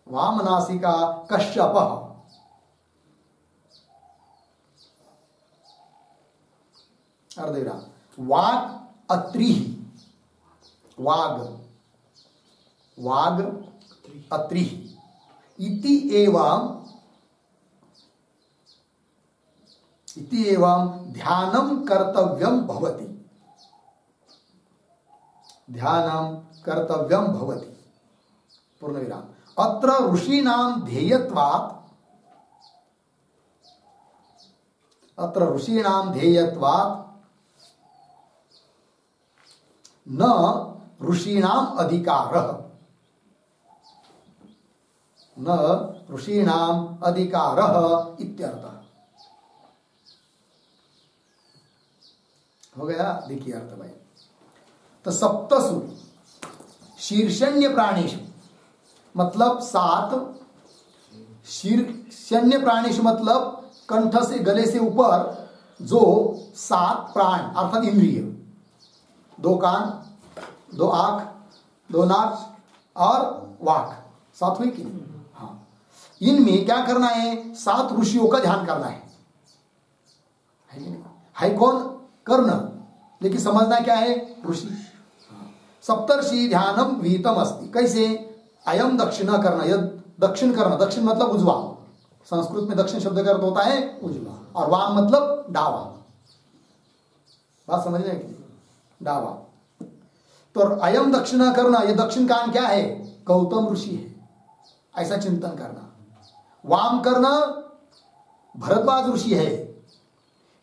वाम नासिका कश्यपः अर्धविराम। वाग अत्रिः, वाग, वाग अत्रिः। इति एवं ध्यानं कर्तव्यं भवति, ध्यानं कर्तव्यं भवति पूर्णविराम। अत्र ऋषीणां ध्येयत्वात्, अत्र ऋषीणां ध्येयत्वात् न ऋषीणाम् अधिकारः, न ऋषीणाम् अधिकारः इत्यर्थः। हो गया, देखिए अर्थ भाई। तो सप्तसु शीर्षण्य प्राणेषु मतलब 7, शीर्षण्य प्राणेषु मतलब कंठ से गले से ऊपर जो 7 प्राण अर्थात इंद्रिय, 2 कान, 2 आंख, 2 नाक और वाक, 7 हुई कि नहीं? हाँ, इनमें क्या करना है? 7 ऋषियों का ध्यान करना है नहीं? है कौन? कर्ण, लेकिन समझना क्या है? ऋषि। सप्तर्षि ध्यानम विहितम अस्ति। कैसे? अयम दक्षिण करना, यह दक्षिण करना, दक्षिण मतलब उजवा, संस्कृत में दक्षिण शब्द का अर्थ होता है उजवा, और वाम मतलब डावा। बात समझ रहे हैं? डावा। तो अयम दक्षिण करना, यह दक्षिण कान क्या है? गौतम ऋषि है, ऐसा चिंतन करना। वाम करना भरद्वाज ऋषि है।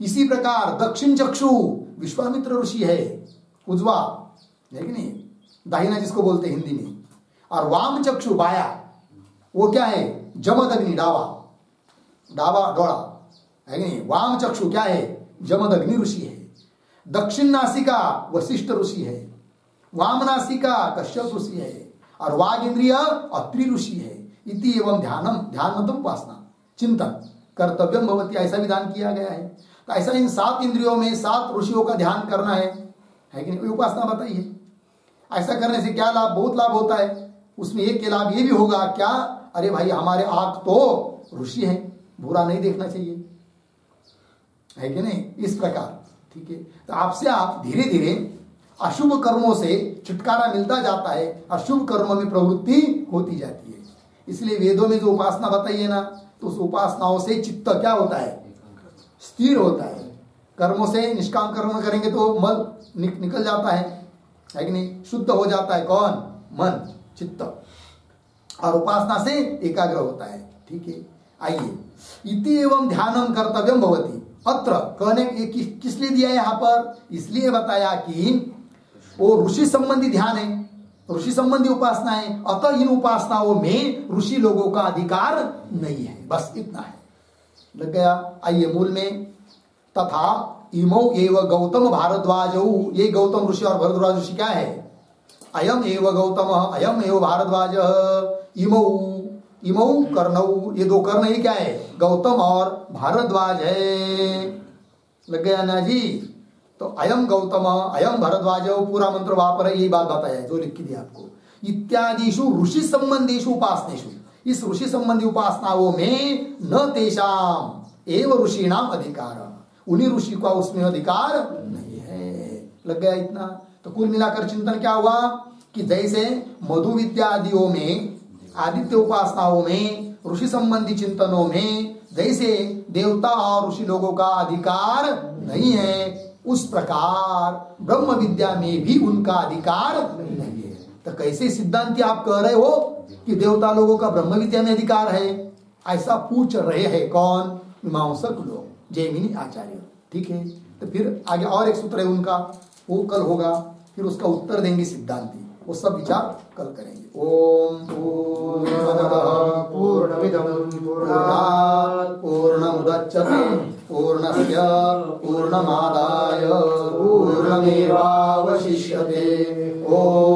इसी प्रकार दक्षिण चक्षु विश्वामित्र ऋषि है, उजवा है कि नहीं, दाहिना जिसको बोलते हैं हिंदी में। और वाम चक्षु बाया, वो क्या है? जमदग्नि, डावा, डावा डोड़ा है कि नहीं। वाम चक्षु क्या है? जमदग्नि ऋषि है। दक्षिण नासिका वशिष्ठ ऋषि है। वाम नासिका कश्यप ऋषि है। और वाग इंद्रिय अत्रि ऋषि है। इति एवं ध्यानम, ध्यान मतलब उपासना, चिंतन कर्तव्यम भवति, ऐसा विधान किया गया है। तो ऐसा इन 7 इंद्रियों में 7 ऋषियों का ध्यान करना है कि नहीं? उपासना बताइए। ऐसा करने से क्या लाभ? बहुत लाभ होता है। उसमें एक लाभ ये भी होगा क्या? अरे भाई, हमारे आंख तो ऋषि हैं, बुरा नहीं देखना चाहिए, है कि नहीं? इस प्रकार, ठीक है। तो आपसे आप धीरे धीरे अशुभ कर्मों से छुटकारा मिलता जाता है और शुभ कर्मों में प्रवृत्ति होती जाती है। इसलिए वेदों में जो उपासना बताई है ना, तो उस उपासनाओं से चित्त क्या होता है? स्थिर होता है। कर्मों से निष्काम कर्म करेंगे तो मल निकल जाता है कि नहीं? शुद्ध हो जाता है कौन? मन, चित्त। और उपासना से एकाग्र होता है, ठीक है। आइए, इति एवं ध्यानम कर्तव्यम भवति। अत्र कहने किस लिए दिया है यहाँ पर? इसलिए बताया कि वो ऋषि संबंधी ध्यान है, ऋषि संबंधी उपासना है। अतः इन उपासनाओं में ऋषि लोगों का अधिकार नहीं है, बस इतना है। लग गया? आइए मूल में। तथा इमौ एव गौतम भारद्वाजौ, ये गौतम ऋषि और भरद्वाज ऋषि क्या है? अयम एव गौतम, अयम एव भारद्वाज। इमौ, इमौ कर्णौ, ये 2 कर्ण ही क्या है? गौतम और भारद्वाज है। लग गया ना जी? तो अयम गौतम, अयम भारद्वाज, पूरा मंत्र वहां पर है, यही बात बताया जो लिख के दिया आपको। इत्यादिषु ऋषि संबंधीषु उपासनेषु, इस ऋषि संबंधी उपासनाओं में न तेषाम एव ऋषीणाम अधिकार, उन्हीं ऋषि का उसमें अधिकार नहीं है। लग गया इतना? तो कुल मिलाकर चिंतन क्या हुआ कि जैसे मधु विद्या आदियों में, आदित्य उपासनाओं में, ऋषि संबंधी चिंतनों में जैसे देवता और ऋषि लोगों का अधिकार नहीं है, उस प्रकार ब्रह्म विद्या में भी उनका अधिकार नहीं है। तो कैसे सिद्धांति आप कह रहे हो कि देवता लोगों का ब्रह्म विद्या में अधिकार है? ऐसा पूछ रहे हैं कौन? मीमांसक लोग, जैमिनी आचार्य, ठीक है। तो फिर आगे और एक सूत्र है उनका, वो कल होगा, फिर उसका उत्तर देंगे सिद्धांति। वो सब विचार कल करेंगे। ओम पूर्णमदः पूर्णमिदं पूर्णात् पूर्णमुदच्यते पूर्णस्य पूर्णमादाय पूर्णमेवावशिष्यते। ओम